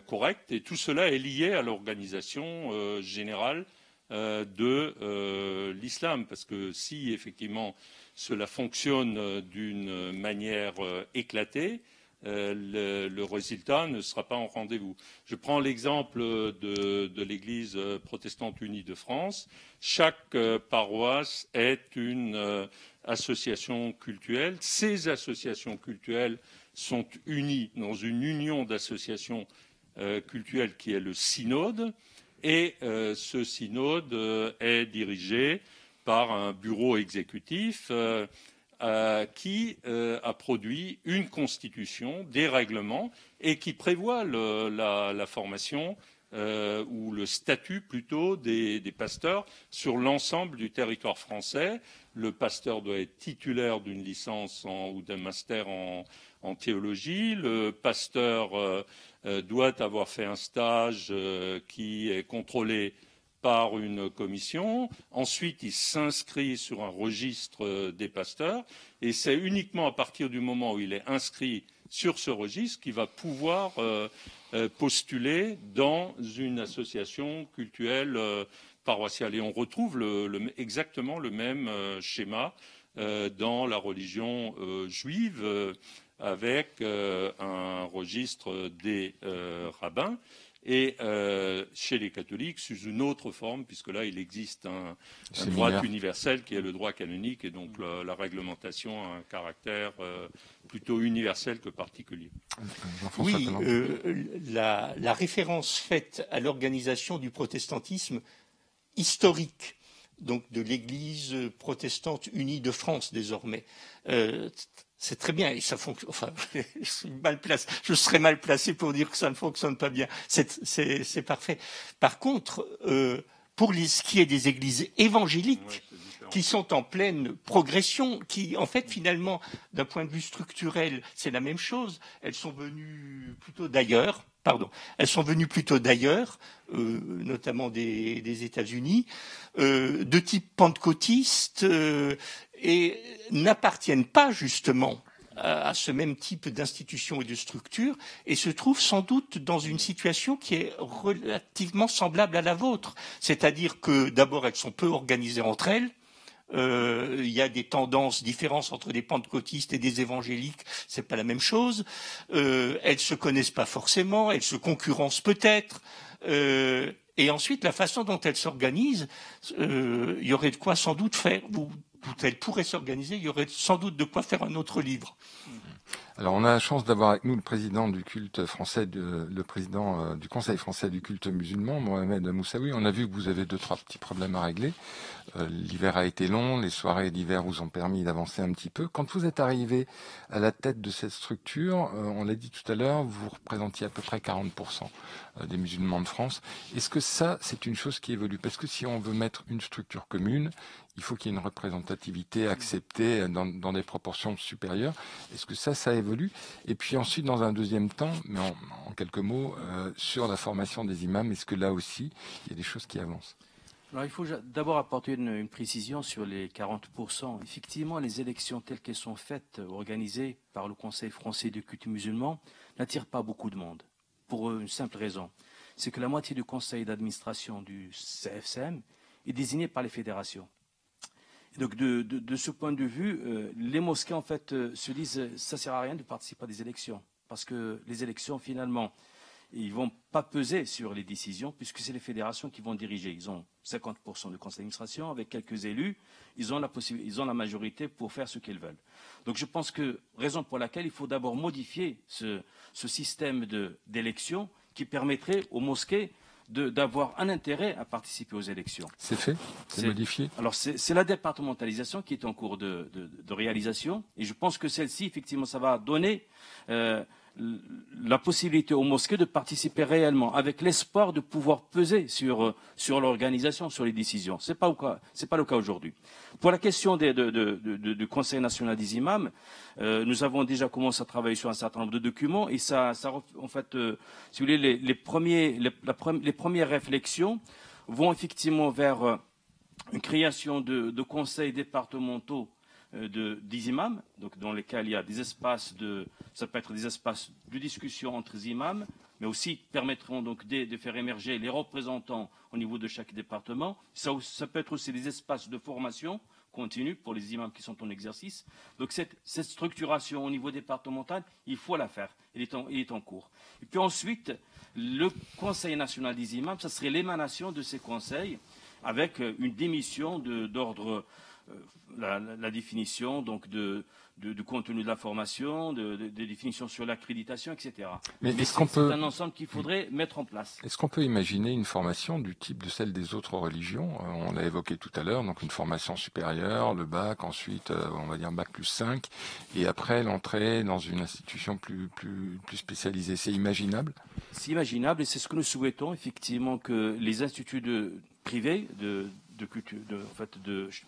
correct et tout cela est lié à l'organisation générale de l'islam parce que si effectivement cela fonctionne d'une manière éclatée, le résultat ne sera pas en rendez-vous. Je prends l'exemple de l'Église protestante unie de France. Chaque paroisse est une association cultuelle. Ces associations cultuelles sont unies dans une union d'associations cultuelles qui est le synode. Et ce synode est dirigé par un bureau exécutif qui a produit une constitution, des règlements, et qui prévoit la formation ou le statut plutôt des pasteurs sur l'ensemble du territoire français. Le pasteur doit être titulaire d'une licence ou d'un master en théologie. Le pasteur doit avoir fait un stage qui est contrôlé par une commission. Ensuite, il s'inscrit sur un registre des pasteurs. Et c'est uniquement à partir du moment où il est inscrit sur ce registre qu'il va pouvoir postuler dans une association cultuelle paroissiale. Et on retrouve exactement le même schéma dans la religion juive avec un registre des rabbins. Et chez les catholiques, sous une autre forme, puisque là, il existe un droit universel qui est le droit canonique, et donc la réglementation a un caractère plutôt universel que particulier.
Oui, la référence faite à l'organisation du protestantisme historique, donc de l'Église protestante unie de France désormais, c'est très bien et ça fonctionne. Enfin, je serais mal placé pour dire que ça ne fonctionne pas bien. C'est parfait. Par contre, pour ce qui est des églises évangéliques qui sont en pleine progression, qui en fait finalement, d'un point de vue structurel, c'est la même chose. Elles sont venues plutôt d'ailleurs. Notamment des États-Unis, de type pentecôtiste, et n'appartiennent pas justement à ce même type d'institution et de structure, et se trouvent sans doute dans une situation qui est relativement semblable à la vôtre. C'est-à-dire que d'abord, elles sont peu organisées entre elles. Il y a des tendances, différences entre des pentecôtistes et des évangéliques, c'est pas la même chose. Elles se connaissent pas forcément, elles se concurrencent peut-être. Et ensuite, la façon dont elles s'organisent, il y aurait de quoi sans doute faire, ou elles pourraient s'organiser, il y aurait sans doute de quoi faire un autre livre.
Alors, on a la chance d'avoir avec nous le président du culte français, le président du Conseil français du culte musulman, Mohamed Moussaoui. On a vu que vous avez 2-3 petits problèmes à régler. L'hiver a été long, les soirées d'hiver vous ont permis d'avancer un petit peu. Quand vous êtes arrivé à la tête de cette structure, on l'a dit tout à l'heure, vous représentiez à peu près 40% des musulmans de France. Est-ce que ça, c'est une chose qui évolue? Parce que si on veut mettre une structure commune, il faut qu'il y ait une représentativité acceptée dans des proportions supérieures. Est-ce que ça évolue? Et puis ensuite, dans un deuxième temps, mais en quelques mots, sur la formation des imams, est-ce que là aussi, il y a des choses qui avancent?
Alors, il faut d'abord apporter une précision sur les 40%. Effectivement, les élections telles qu'elles sont faites, organisées par le Conseil français du culte musulman, n'attirent pas beaucoup de monde. Pour une simple raison. C'est que la moitié du conseil d'administration du CFCM est désignée par les fédérations. Et donc, de ce point de vue, les mosquées, en fait, se disent ça ne sert à rien de participer à des élections. Parce que les élections, finalement, ils ne vont pas peser sur les décisions, puisque c'est les fédérations qui vont diriger. Ils ont 50% de conseil d'administration, avec quelques élus, ils ont la majorité pour faire ce qu'ils veulent. Donc je pense que, raison pour laquelle il faut d'abord modifier ce système d'élection qui permettrait aux mosquées d'avoir un intérêt à participer aux élections.
C'est fait? C'est modifié?
Alors c'est la départementalisation qui est en cours de réalisation, et je pense que celle-ci, effectivement, ça va donner la possibilité aux mosquées de participer réellement, avec l'espoir de pouvoir peser sur l'organisation, sur les décisions. C'est pas le cas aujourd'hui. Pour la question du Conseil national des imams, nous avons déjà commencé à travailler sur un certain nombre de documents et en fait, si vous voulez, les premières réflexions vont effectivement vers une création de conseils départementaux des imams, donc dans lesquels il y a des espaces ça peut être des espaces de discussion entre les imams, mais aussi permettront donc de faire émerger les représentants au niveau de chaque département. Ça peut être aussi des espaces de formation continue pour les imams qui sont en exercice. Donc cette structuration au niveau départemental, il faut la faire. Il est en cours. Et puis ensuite, le Conseil national des imams, ça serait l'émanation de ces conseils avec une démission d'ordre la définition donc du contenu de la formation, des définitions sur l'accréditation, etc. Mais c'est un ensemble qu'il faudrait mettre en place.
Est-ce qu'on peut imaginer une formation du type de celle des autres religions? On l'a évoqué tout à l'heure, donc une formation supérieure, le bac, ensuite on va dire bac plus 5, et après l'entrée dans une institution plus spécialisée. C'est imaginable?
C'est imaginable et c'est ce que nous souhaitons, effectivement, que les instituts privés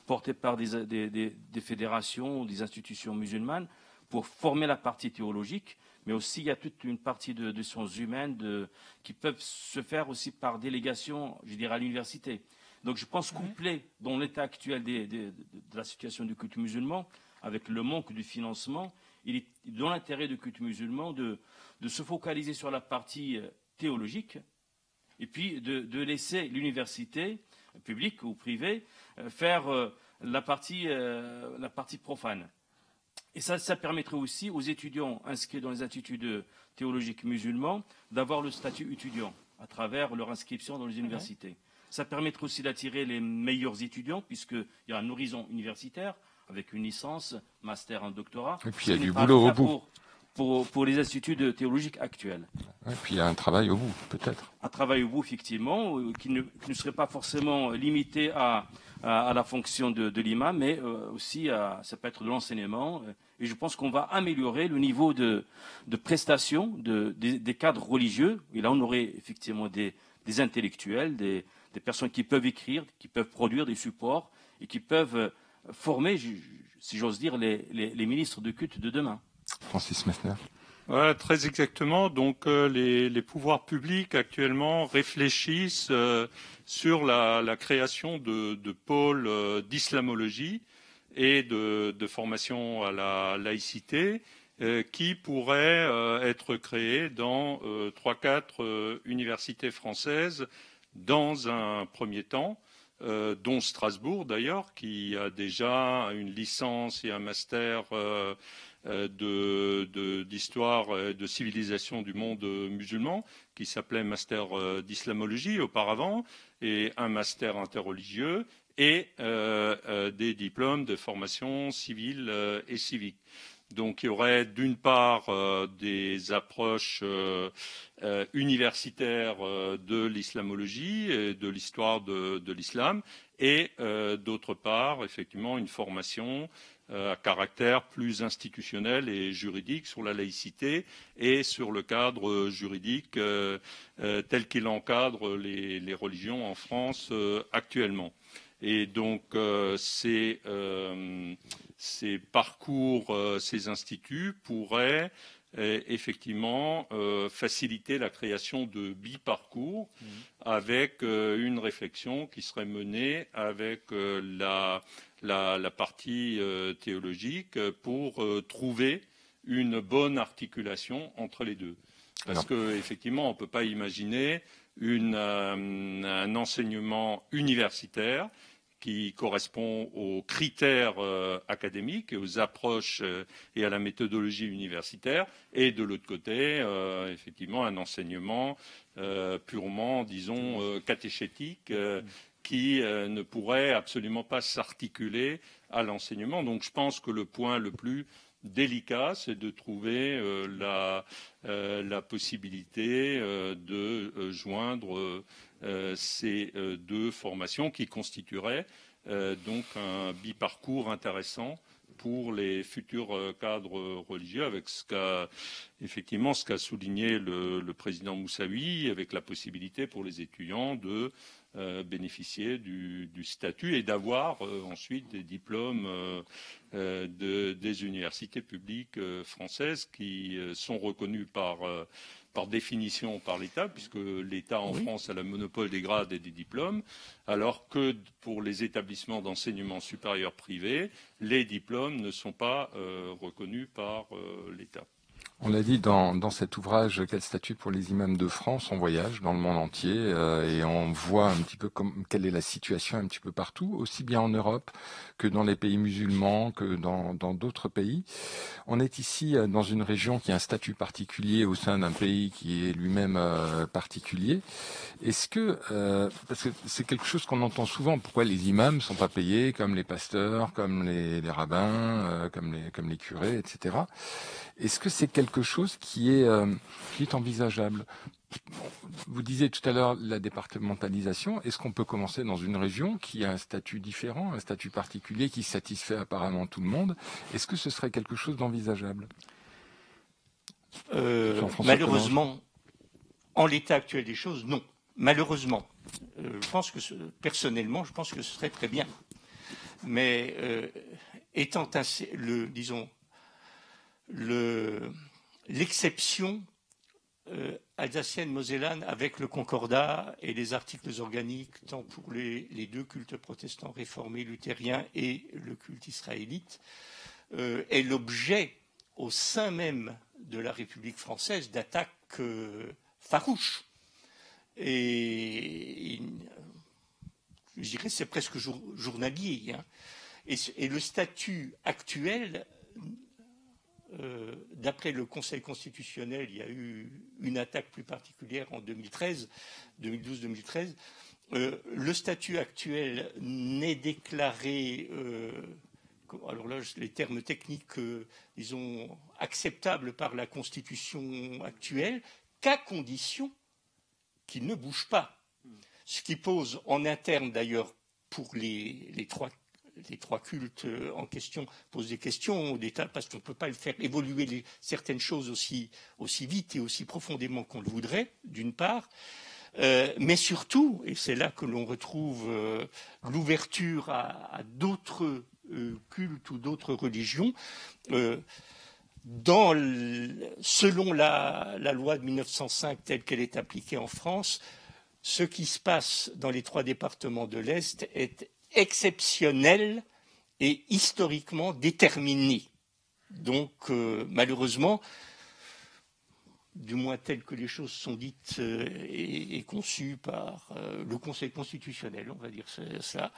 portés par des fédérations ou des institutions musulmanes pour former la partie théologique, mais aussi il y a toute une partie de sciences humaines qui peuvent se faire aussi par délégation, je dirais, à l'université. Donc je pense coupler dans l'état actuel de la situation du culte musulman, avec le manque du financement, il est dans l'intérêt du culte musulman de se focaliser sur la partie théologique et puis de laisser l'université public ou privé, faire la partie profane. Et ça permettrait aussi aux étudiants inscrits dans les instituts théologiques musulmans d'avoir le statut étudiant à travers leur inscription dans les universités. Ça permettrait aussi d'attirer les meilleurs étudiants puisqu'il y a un horizon universitaire avec une licence, master, un doctorat.
Et puis il y a du boulot au bout.
Pour les instituts théologiques actuels.
Et puis il y a un travail au bout, peut-être.
Un travail au bout, effectivement, qui ne serait pas forcément limité à la fonction de l'imam, mais aussi ça peut être de l'enseignement. Et je pense qu'on va améliorer le niveau de prestation des cadres religieux. Et là, on aurait effectivement des intellectuels, des personnes qui peuvent écrire, qui peuvent produire des supports et qui peuvent former, si j'ose dire, les ministres de culte de demain.
Francis Messner.
Ouais, très exactement. Donc les pouvoirs publics actuellement réfléchissent sur la création de pôles d'islamologie et de formation à la laïcité qui pourraient être créés dans 3-4 universités françaises dans un premier temps. Dont Strasbourg d'ailleurs, qui a déjà une licence et un master d'histoire et de civilisation du monde musulman, qui s'appelait master d'islamologie auparavant, et un master interreligieux, et des diplômes de formation civile et civique. Donc il y aurait d'une part des approches universitaires de l'islamologie et de l'histoire de l'islam et d'autre part effectivement une formation à caractère plus institutionnel et juridique sur la laïcité et sur le cadre juridique tel qu'il encadre les religions en France actuellement. Et donc ces parcours, ces instituts pourraient effectivement faciliter la création de biparcours avec une réflexion qui serait menée avec la partie théologique pour trouver une bonne articulation entre les deux. Parce qu'effectivement, on ne peut pas imaginer un enseignement universitaire qui correspond aux critères académiques et aux approches et à la méthodologie universitaire, et de l'autre côté, effectivement, un enseignement purement, disons, catéchétique qui ne pourrait absolument pas s'articuler à l'enseignement. Donc je pense que le point le plus délicat, c'est de trouver la possibilité de joindre ces deux formations qui constitueraient donc un biparcours intéressant pour les futurs cadres religieux, avec ce qu'a souligné le président Moussaoui, avec la possibilité pour les étudiants de bénéficier du statut et d'avoir ensuite des diplômes des universités publiques françaises qui sont reconnues par définition par l'État, puisque l'État en France a le monopole des grades et des diplômes, alors que pour les établissements d'enseignement supérieur privés, les diplômes ne sont pas reconnus par l'État.
On l'a dit dans cet ouvrage « Quel statut pour les imams de France ?» On voyage dans le monde entier et on voit un petit peu quelle est la situation un petit peu partout, aussi bien en Europe que dans les pays musulmans, que dans d'autres pays. On est ici dans une région qui a un statut particulier au sein d'un pays qui est lui-même particulier. Est-ce que, parce que c'est quelque chose qu'on entend souvent, pourquoi les imams ne sont pas payés comme les pasteurs, comme les rabbins, comme les curés, etc. Est-ce que c'est quelque chose qui est envisageable? Vous disiez tout à l'heure la départementalisation. Est-ce qu'on peut commencer dans une région qui a un statut différent, un statut particulier qui satisfait apparemment tout le monde? Est-ce que ce serait quelque chose d'envisageable?
Malheureusement, en l'état actuel des choses, non. Malheureusement. Personnellement, je pense que ce serait très bien. Mais étant l'exception alsacienne mosellane avec le concordat et les articles organiques tant pour les deux cultes protestants réformés luthériens et le culte israélite est l'objet au sein même de la République française d'attaques farouches. Et je dirais c'est presque journalier. Hein. Et le statut actuel, d'après le Conseil constitutionnel, il y a eu une attaque plus particulière en 2012-2013. Le statut actuel n'est déclaré, alors là, les termes techniques, disons, acceptables par la Constitution actuelle, qu'à condition qu'il ne bouge pas. Ce qui pose en interne, d'ailleurs, pour les trois cultes en question posent des questions d'État parce qu'on ne peut pas le faire évoluer certaines choses aussi vite et aussi profondément qu'on le voudrait, d'une part. Mais surtout, et c'est là que l'on retrouve l'ouverture à d'autres cultes ou d'autres religions, selon la loi de 1905 telle qu'elle est appliquée en France, ce qui se passe dans les 3 départements de l'Est est exceptionnel et historiquement déterminé. Donc, malheureusement, du moins telles que les choses sont dites et conçues par le Conseil constitutionnel, on va dire ça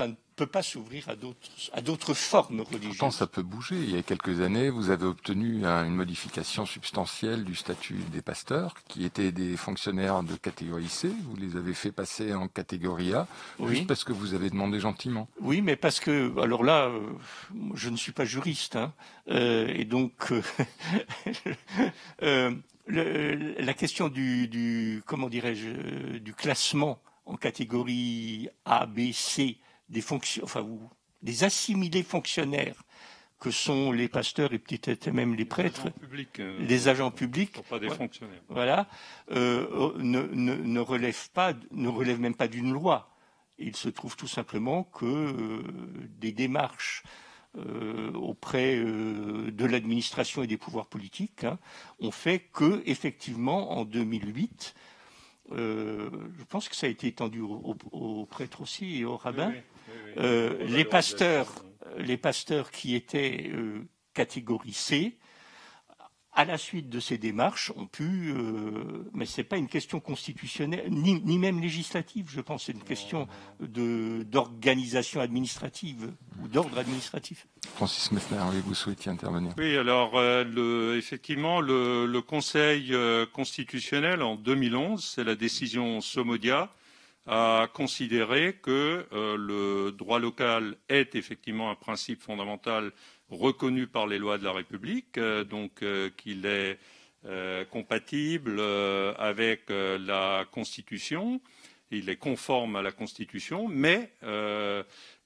ne peut pas s'ouvrir à d'autres formes religieuses.
Pourtant, ça peut bouger. Il y a quelques années, vous avez obtenu une modification substantielle du statut des pasteurs, qui étaient des fonctionnaires de catégorie C. Vous les avez fait passer en catégorie A, juste parce que vous avez demandé gentiment.
Oui, mais parce que, alors là, je ne suis pas juriste, hein, et donc la question du comment dirais-je, du classement en catégorie A, B, C des assimilés fonctionnaires que sont les pasteurs et peut-être même les prêtres, les agents publics,
pas des fonctionnaires.
Voilà, ne relèvent même pas d'une loi. Il se trouve tout simplement que des démarches auprès de l'administration et des pouvoirs politiques ont fait que, effectivement, en 2008, je pense que ça a été étendu aux prêtres aussi et aux rabbins, les pasteurs qui étaient catégorie C, à la suite de ces démarches, ont pu, mais ce n'est pas une question constitutionnelle, ni même législative, je pense, c'est une question d'organisation administrative ou d'ordre administratif.
Francis Messner, vous souhaitiez intervenir.
Oui, alors effectivement, le Conseil constitutionnel, en 2011, c'est la décision Somodia, a considéré que le droit local est effectivement un principe fondamental reconnu par les lois de la République, donc qu'il est compatible avec la Constitution il est conforme à la Constitution, mais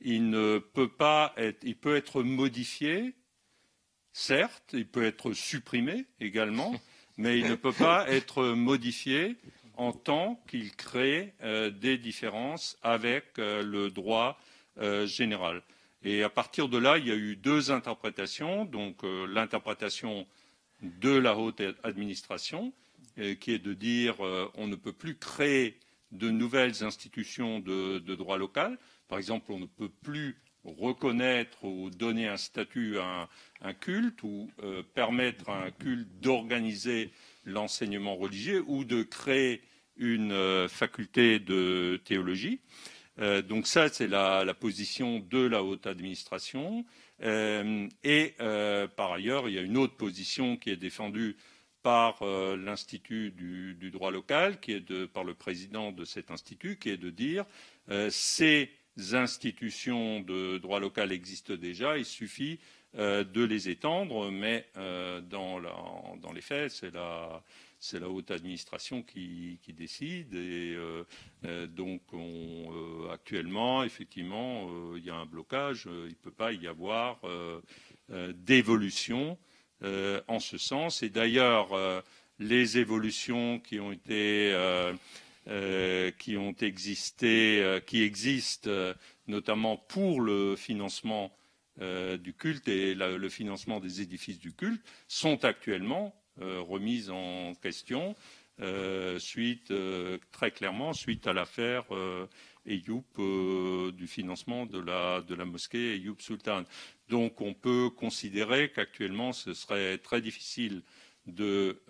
il peut être modifié, certes, il peut être supprimé également, mais il ne peut pas être modifié en tant qu'il crée des différences avec le droit général. Et à partir de là, il y a eu deux interprétations. Donc l'interprétation de la haute administration, qui est de dire on ne peut plus créer de nouvelles institutions de droit local. Par exemple, on ne peut plus reconnaître ou donner un statut à un culte ou permettre à un culte d'organiser l'enseignement religieux ou de créer une faculté de théologie. Donc ça, c'est la position de la haute administration. Par ailleurs, il y a une autre position qui est défendue par l'Institut du droit local, par le président de cet institut, qui est de dire ces institutions de droit local existent déjà, il suffit de les étendre, mais dans les faits, c'est la haute administration qui décide. Et donc, actuellement, effectivement, il y a un blocage. Il ne peut pas y avoir d'évolution en ce sens. Et d'ailleurs, les évolutions qui existent, notamment pour le financement du culte et le financement des édifices du culte, sont actuellement remises en question très clairement suite à l'affaire Eyüp du financement de la mosquée Eyüp Sultan. Donc on peut considérer qu'actuellement ce serait très difficile de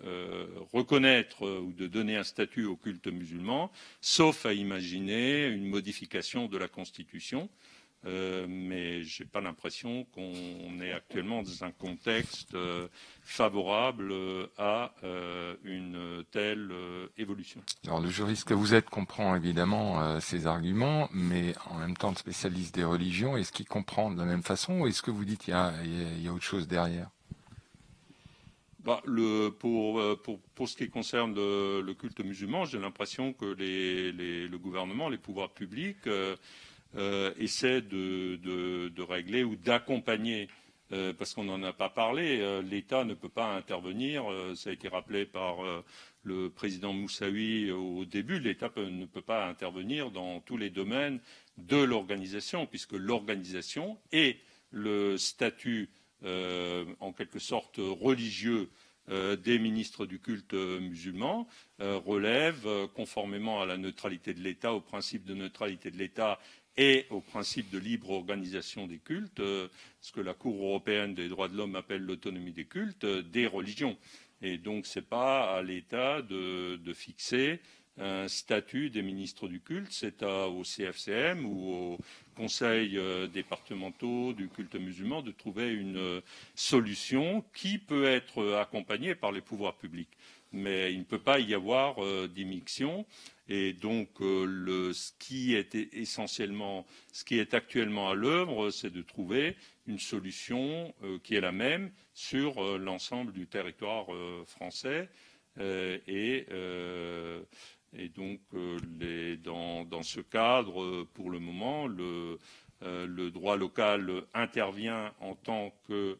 reconnaître ou de donner un statut au culte musulman, sauf à imaginer une modification de la Constitution. Mais je n'ai pas l'impression qu'on est actuellement dans un contexte favorable à une telle évolution.
Alors le juriste que vous êtes comprend évidemment ces arguments, mais en même temps le spécialiste des religions, est-ce qu'il comprend de la même façon ou est-ce que vous dites qu'il y a autre chose derrière ?
Pour ce qui concerne le culte musulman, j'ai l'impression que le gouvernement, les pouvoirs publics essaient de régler ou d'accompagner, parce qu'on n'en a pas parlé, l'État ne peut pas intervenir, ça a été rappelé par le président Moussaoui au début, l'État ne peut pas intervenir dans tous les domaines de l'organisation, puisque l'organisation et le statut en quelque sorte religieux des ministres du culte musulman relèvent, conformément à la neutralité de l'État, au principe de neutralité de l'État et au principe de libre organisation des cultes, ce que la Cour européenne des droits de l'homme appelle l'autonomie des cultes, des religions. Et donc ce n'est pas à l'État de fixer un statut des ministres du culte, c'est au CFCM ou aux conseils départementaux du culte musulman de trouver une solution qui peut être accompagnée par les pouvoirs publics. Mais il ne peut pas y avoir d'immixtion. Et donc, ce qui est actuellement à l'œuvre, c'est de trouver une solution qui est la même sur l'ensemble du territoire français. Et donc, dans ce cadre, pour le moment, le droit local intervient en tant que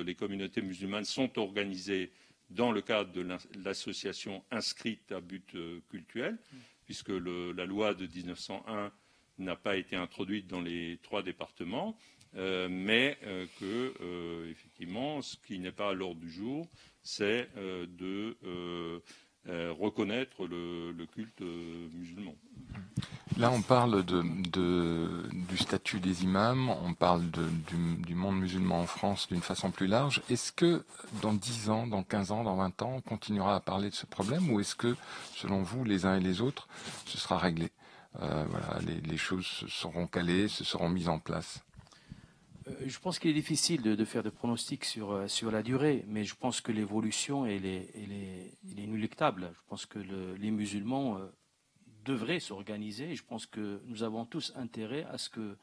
les communautés musulmanes sont organisées dans le cadre de l'association inscrite à but cultuel, puisque la loi de 1901 n'a pas été introduite dans les 3 départements, mais effectivement, ce qui n'est pas à l'ordre du jour, c'est de reconnaître le culte musulman.
Là, on parle du statut des imams, on parle du monde musulman en France d'une façon plus large. Est-ce que dans 10 ans, dans 15 ans, dans 20 ans, on continuera à parler de ce problème ou est-ce que, selon vous, les uns et les autres, ce sera réglé ? Les choses se seront calées, se seront mises en place.
Je pense qu'il est difficile de faire des pronostics sur la durée, mais je pense que l'évolution elle est inéluctable. Je pense que les musulmans devraient s'organiser. Je pense que nous avons tous intérêt à ce que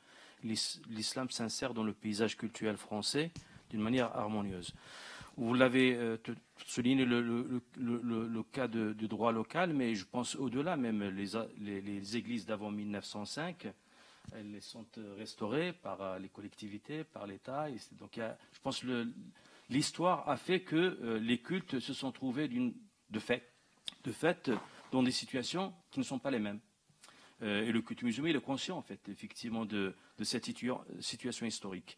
l'islam s'insère dans le paysage culturel français d'une manière harmonieuse. vous l'avez souligné le cas du droit local, mais je pense au-delà, même les églises d'avant 1905, elles sont restaurées par les collectivités, par l'État. Donc, je pense que l'histoire a fait que les cultes se sont trouvés de fait dans des situations qui ne sont pas les mêmes. Et le culte musulman, il est conscient, en fait, effectivement, de cette situation historique.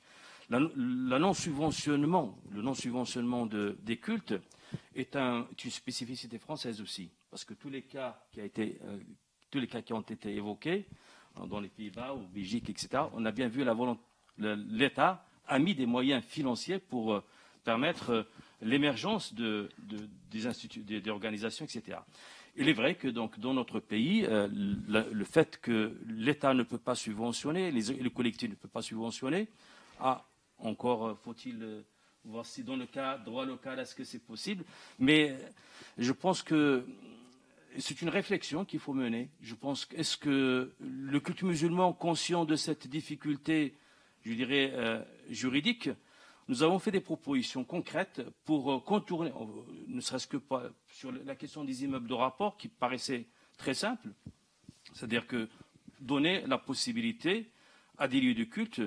Le non-subventionnement des cultes est une spécificité française aussi, parce que tous les cas qui ont été évoqués dans les Pays-Bas ou Belgique, etc., on a bien vu l'État a mis des moyens financiers pour permettre l'émergence des instituts, des organisations, etc. Il est vrai que donc, dans notre pays, le fait que l'État ne peut pas subventionner, les collectifs ne peuvent pas subventionner, encore faut-il voir si dans le cas droit local, est-ce que c'est possible. Mais je pense que c'est une réflexion qu'il faut mener. Je pense est-ce que le culte musulman, conscient de cette difficulté, je dirais, juridique, nous avons fait des propositions concrètes pour contourner, ne serait-ce que pas sur la question des immeubles de rapport, qui paraissait très simple, c'est-à-dire que donner la possibilité à des lieux de culte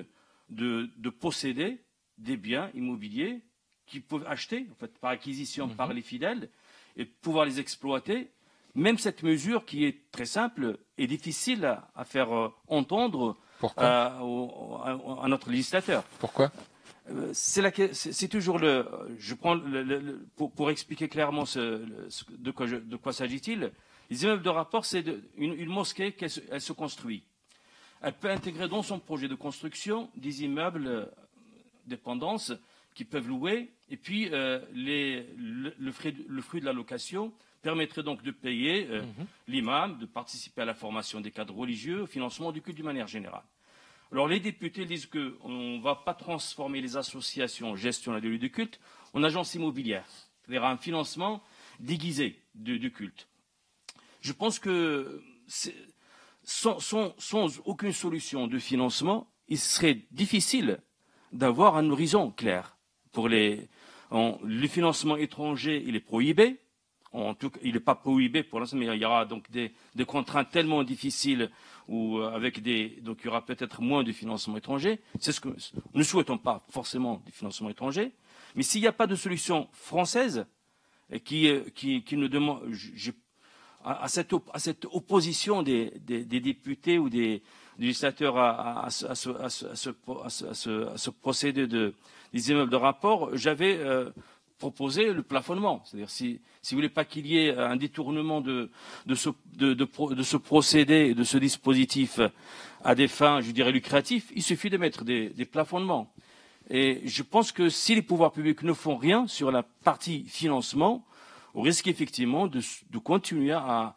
de posséder des biens immobiliers qu'ils peuvent acheter en fait, par acquisition par les fidèles et pouvoir les exploiter. Même cette mesure qui est très simple est difficile à faire entendre à notre législateur.
Pourquoi ?
C'est toujours je prends pour expliquer clairement de quoi s'agit-il. Les immeubles de rapport, c'est une mosquée elle se construit. Elle peut intégrer dans son projet de construction des immeubles dépendance qui peuvent louer, et puis le fruit de la location permettrait donc de payer l'imam, de participer à la formation des cadres religieux, au financement du culte d'une manière générale. Alors les députés disent qu'on ne va pas transformer les associations gestionnaires des lieux de culte en agences immobilières, c'est-à-dire un financement déguisé du culte. Je pense que sans aucune solution de financement, il serait difficile d'avoir un horizon clair. Pour le financement étranger, il est prohibé. En tout cas, il n'est pas prohibé pour l'instant, mais il y aura donc des contraintes tellement difficiles donc il y aura peut-être moins de financement étranger. C'est ce que nous ne souhaitons pas forcément du financement étranger. Mais s'il n'y a pas de solution française qui nous demande à cette opposition des députés ou des législateurs à ce procédé des immeubles de rapport, j'avais proposé le plafonnement. C'est-à-dire si vous voulez pas qu'il y ait un détournement de ce procédé, de ce dispositif à des fins, je dirais, lucratives, il suffit de mettre des plafonnements. Et je pense que si les pouvoirs publics ne font rien sur la partie financement, on risque effectivement de continuer à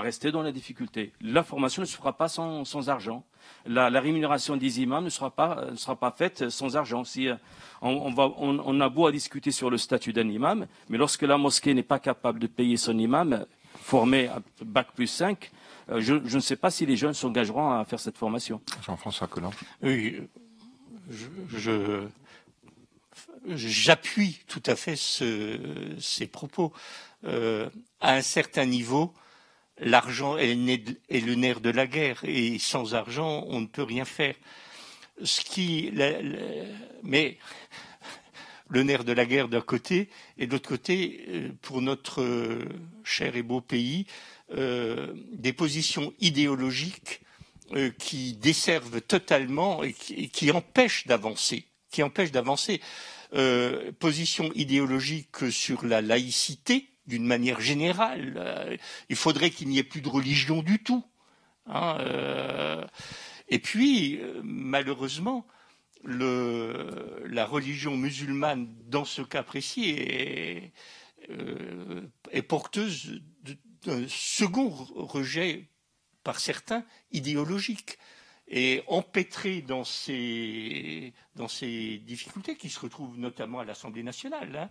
rester dans la difficulté. La formation ne se fera pas sans argent. La rémunération des imams ne sera pas faite sans argent. Si on a beau à discuter sur le statut d'un imam, mais lorsque la mosquée n'est pas capable de payer son imam, formé à Bac+5, je ne sais pas si les jeunes s'engageront à faire cette formation.
Jean-François Collin.
Oui, j'appuie tout à fait ces propos. À un certain niveau, l'argent est le nerf de la guerre, et sans argent, on ne peut rien faire. Mais le nerf de la guerre d'un côté, et de l'autre côté, pour notre cher et beau pays, des positions idéologiques qui desservent totalement et qui empêchent d'avancer. Position idéologique sur la laïcité, d'une manière générale. Il faudrait qu'il n'y ait plus de religion du tout. Et puis, malheureusement, la religion musulmane, dans ce cas précis, est porteuse d'un second rejet, par certains, idéologique. Et empêtrée dans ces difficultés qui se retrouvent notamment à l'Assemblée nationale.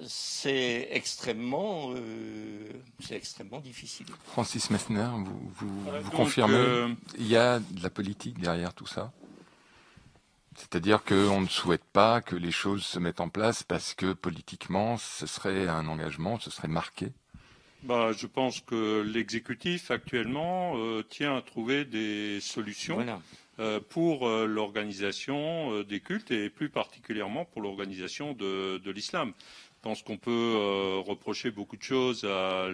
C'est extrêmement difficile.
Francis Messner, vous confirmez, il y a de la politique derrière tout ça? C'est-à-dire qu'on ne souhaite pas que les choses se mettent en place parce que politiquement, ce serait un engagement, ce serait marqué.
Je pense que l'exécutif actuellement tient à trouver des solutions pour l'organisation des cultes et plus particulièrement pour l'organisation de l'islam. Je pense qu'on peut reprocher beaucoup de choses à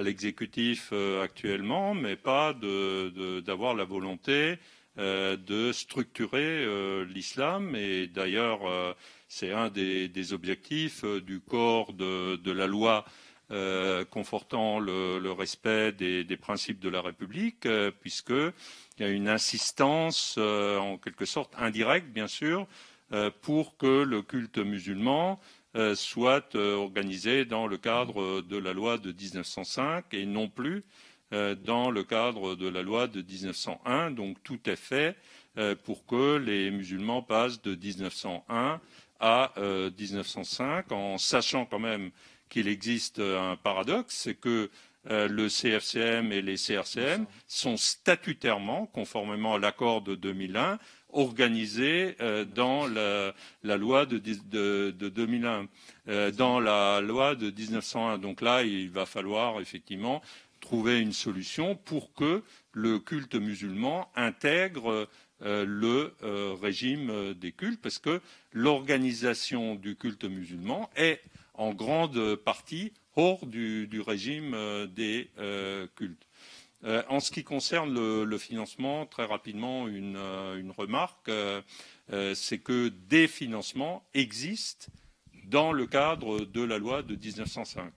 l'exécutif actuellement, mais pas d'avoir la volonté de structurer l'islam. Et d'ailleurs, c'est un des objectifs du corps de la loi confortant le respect des principes de la République, puisqu'il y a une insistance, en quelque sorte indirecte, bien sûr, pour que le culte musulman soit organisé dans le cadre de la loi de 1905 et non plus dans le cadre de la loi de 1901. Donc tout est fait pour que les musulmans passent de 1901 à 1905, en sachant quand même qu'il existe un paradoxe, c'est que le CFCM et les CRCM sont statutairement, conformément à l'accord de 2001, organisés dans la loi de 2001, dans la loi de 1901. Donc là, il va falloir effectivement trouver une solution pour que le culte musulman intègre le régime des cultes, parce que l'organisation du culte musulman est en grande partie hors du régime des cultes. En ce qui concerne le financement, très rapidement, une remarque, c'est que des financements existent dans le cadre de la loi de 1905.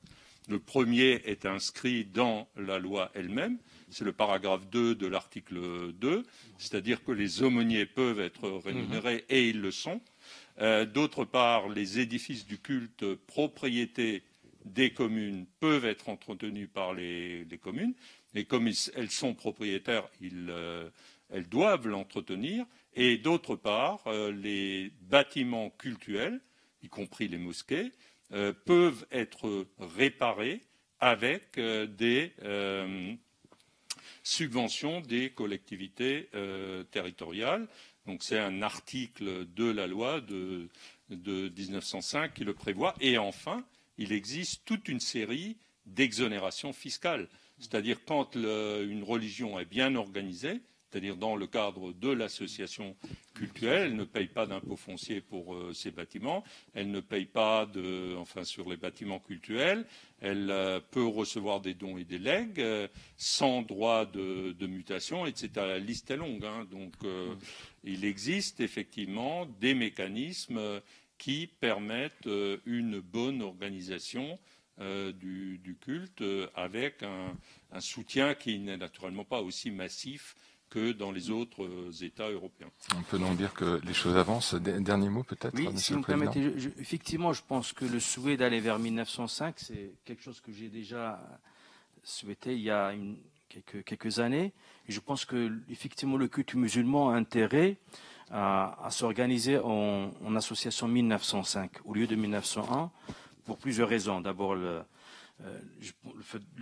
Le premier est inscrit dans la loi elle-même, c'est le paragraphe 2 de l'article 2, c'est-à-dire que les aumôniers peuvent être rémunérés et ils le sont. D'autre part, les édifices du culte propriété des communes peuvent être entretenus par les communes, et comme elles sont propriétaires, elles doivent l'entretenir. Et d'autre part, les bâtiments cultuels, y compris les mosquées, peuvent être réparés avec des subventions des collectivités territoriales. Donc c'est un article de la loi de 1905 qui le prévoit. Et enfin, il existe toute une série d'exonérations fiscales. C'est-à-dire quand une religion est bien organisée, c'est-à-dire dans le cadre de l'association cultuelle, elle ne paye pas d'impôt foncier pour ces bâtiments, elle ne paye pas sur les bâtiments cultuels, elle peut recevoir des dons et des legs sans droit de mutation, etc. La liste est longue, hein, donc il existe effectivement des mécanismes qui permettent une bonne organisation du culte avec un soutien qui n'est naturellement pas aussi massif que dans les autres États européens.
On peut donc dire que les choses avancent. Dernier mot peut-être,
oui,
Monsieur
si
le
vous me
Président.
permettez, effectivement, je pense que le souhait d'aller vers 1905, c'est quelque chose que j'ai déjà souhaité il y a quelques années. Et je pense que effectivement le culte musulman a intérêt à s'organiser en association 1905 au lieu de 1901 pour plusieurs raisons. D'abord, le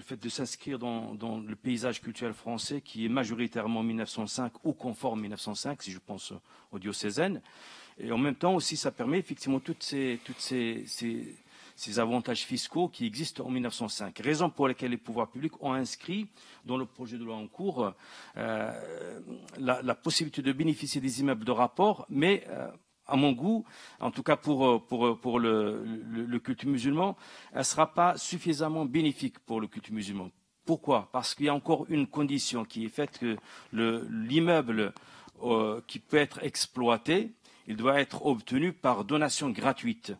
fait de s'inscrire dans le paysage culturel français qui est majoritairement 1905 ou conforme 1905, si je pense au diocésaine. Et en même temps aussi, ça permet effectivement toutes ces avantages fiscaux qui existent en 1905. Raison pour laquelle les pouvoirs publics ont inscrit dans le projet de loi en cours la possibilité de bénéficier des immeubles de rapport, mais à mon goût, en tout cas pour le culte musulman, elle ne sera pas suffisamment bénéfique pour le culte musulman. Pourquoi? Parce qu'il y a encore une condition qui est faite que l'immeuble qui peut être exploité, il doit être obtenu par donation gratuite.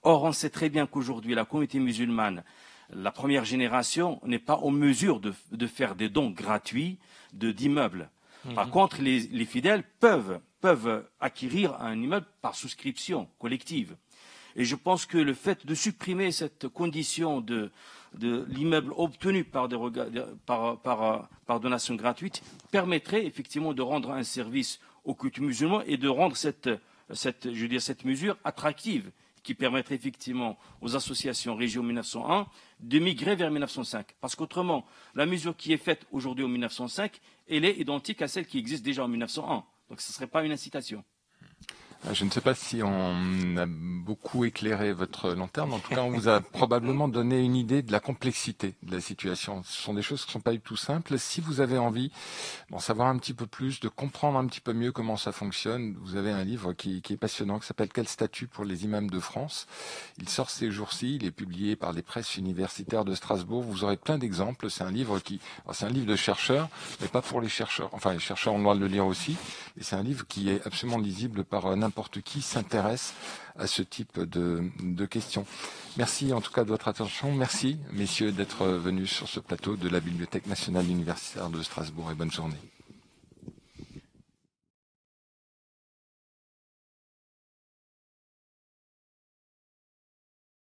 Or, on sait très bien qu'aujourd'hui, la communauté musulmane, la première génération, n'est pas en mesure de faire des dons gratuits d'immeubles. Par contre, les fidèles peuvent acquérir un immeuble par souscription collective. Et je pense que le fait de supprimer cette condition de l'immeuble obtenu par donation gratuite permettrait effectivement de rendre un service au culte musulman et de rendre cette mesure attractive, qui permettrait effectivement aux associations régies en 1901 de migrer vers 1905. Parce qu'autrement, la mesure qui est faite aujourd'hui en 1905, elle est identique à celle qui existe déjà en 1901. Donc ce ne serait pas une incitation.
Je ne sais pas si on a beaucoup éclairé votre lanterne. En tout cas, on vous a probablement donné une idée de la complexité de la situation. Ce sont des choses qui ne sont pas du tout simples. Si vous avez envie d'en savoir un petit peu plus, de comprendre un petit peu mieux comment ça fonctionne, vous avez un livre qui est passionnant, qui s'appelle « Quel statut pour les imams de France ?» Il sort ces jours-ci, il est publié par les presses universitaires de Strasbourg. Vous aurez plein d'exemples. C'est un livre c'est un livre de chercheurs, mais pas pour les chercheurs. Enfin, les chercheurs ont le droit de le lire aussi. Et c'est un livre qui est absolument lisible par n'importe qui s'intéresse à ce type de questions. Merci en tout cas de votre attention. Merci, messieurs, d'être venus sur ce plateau de la Bibliothèque nationale universitaire de Strasbourg et bonne journée.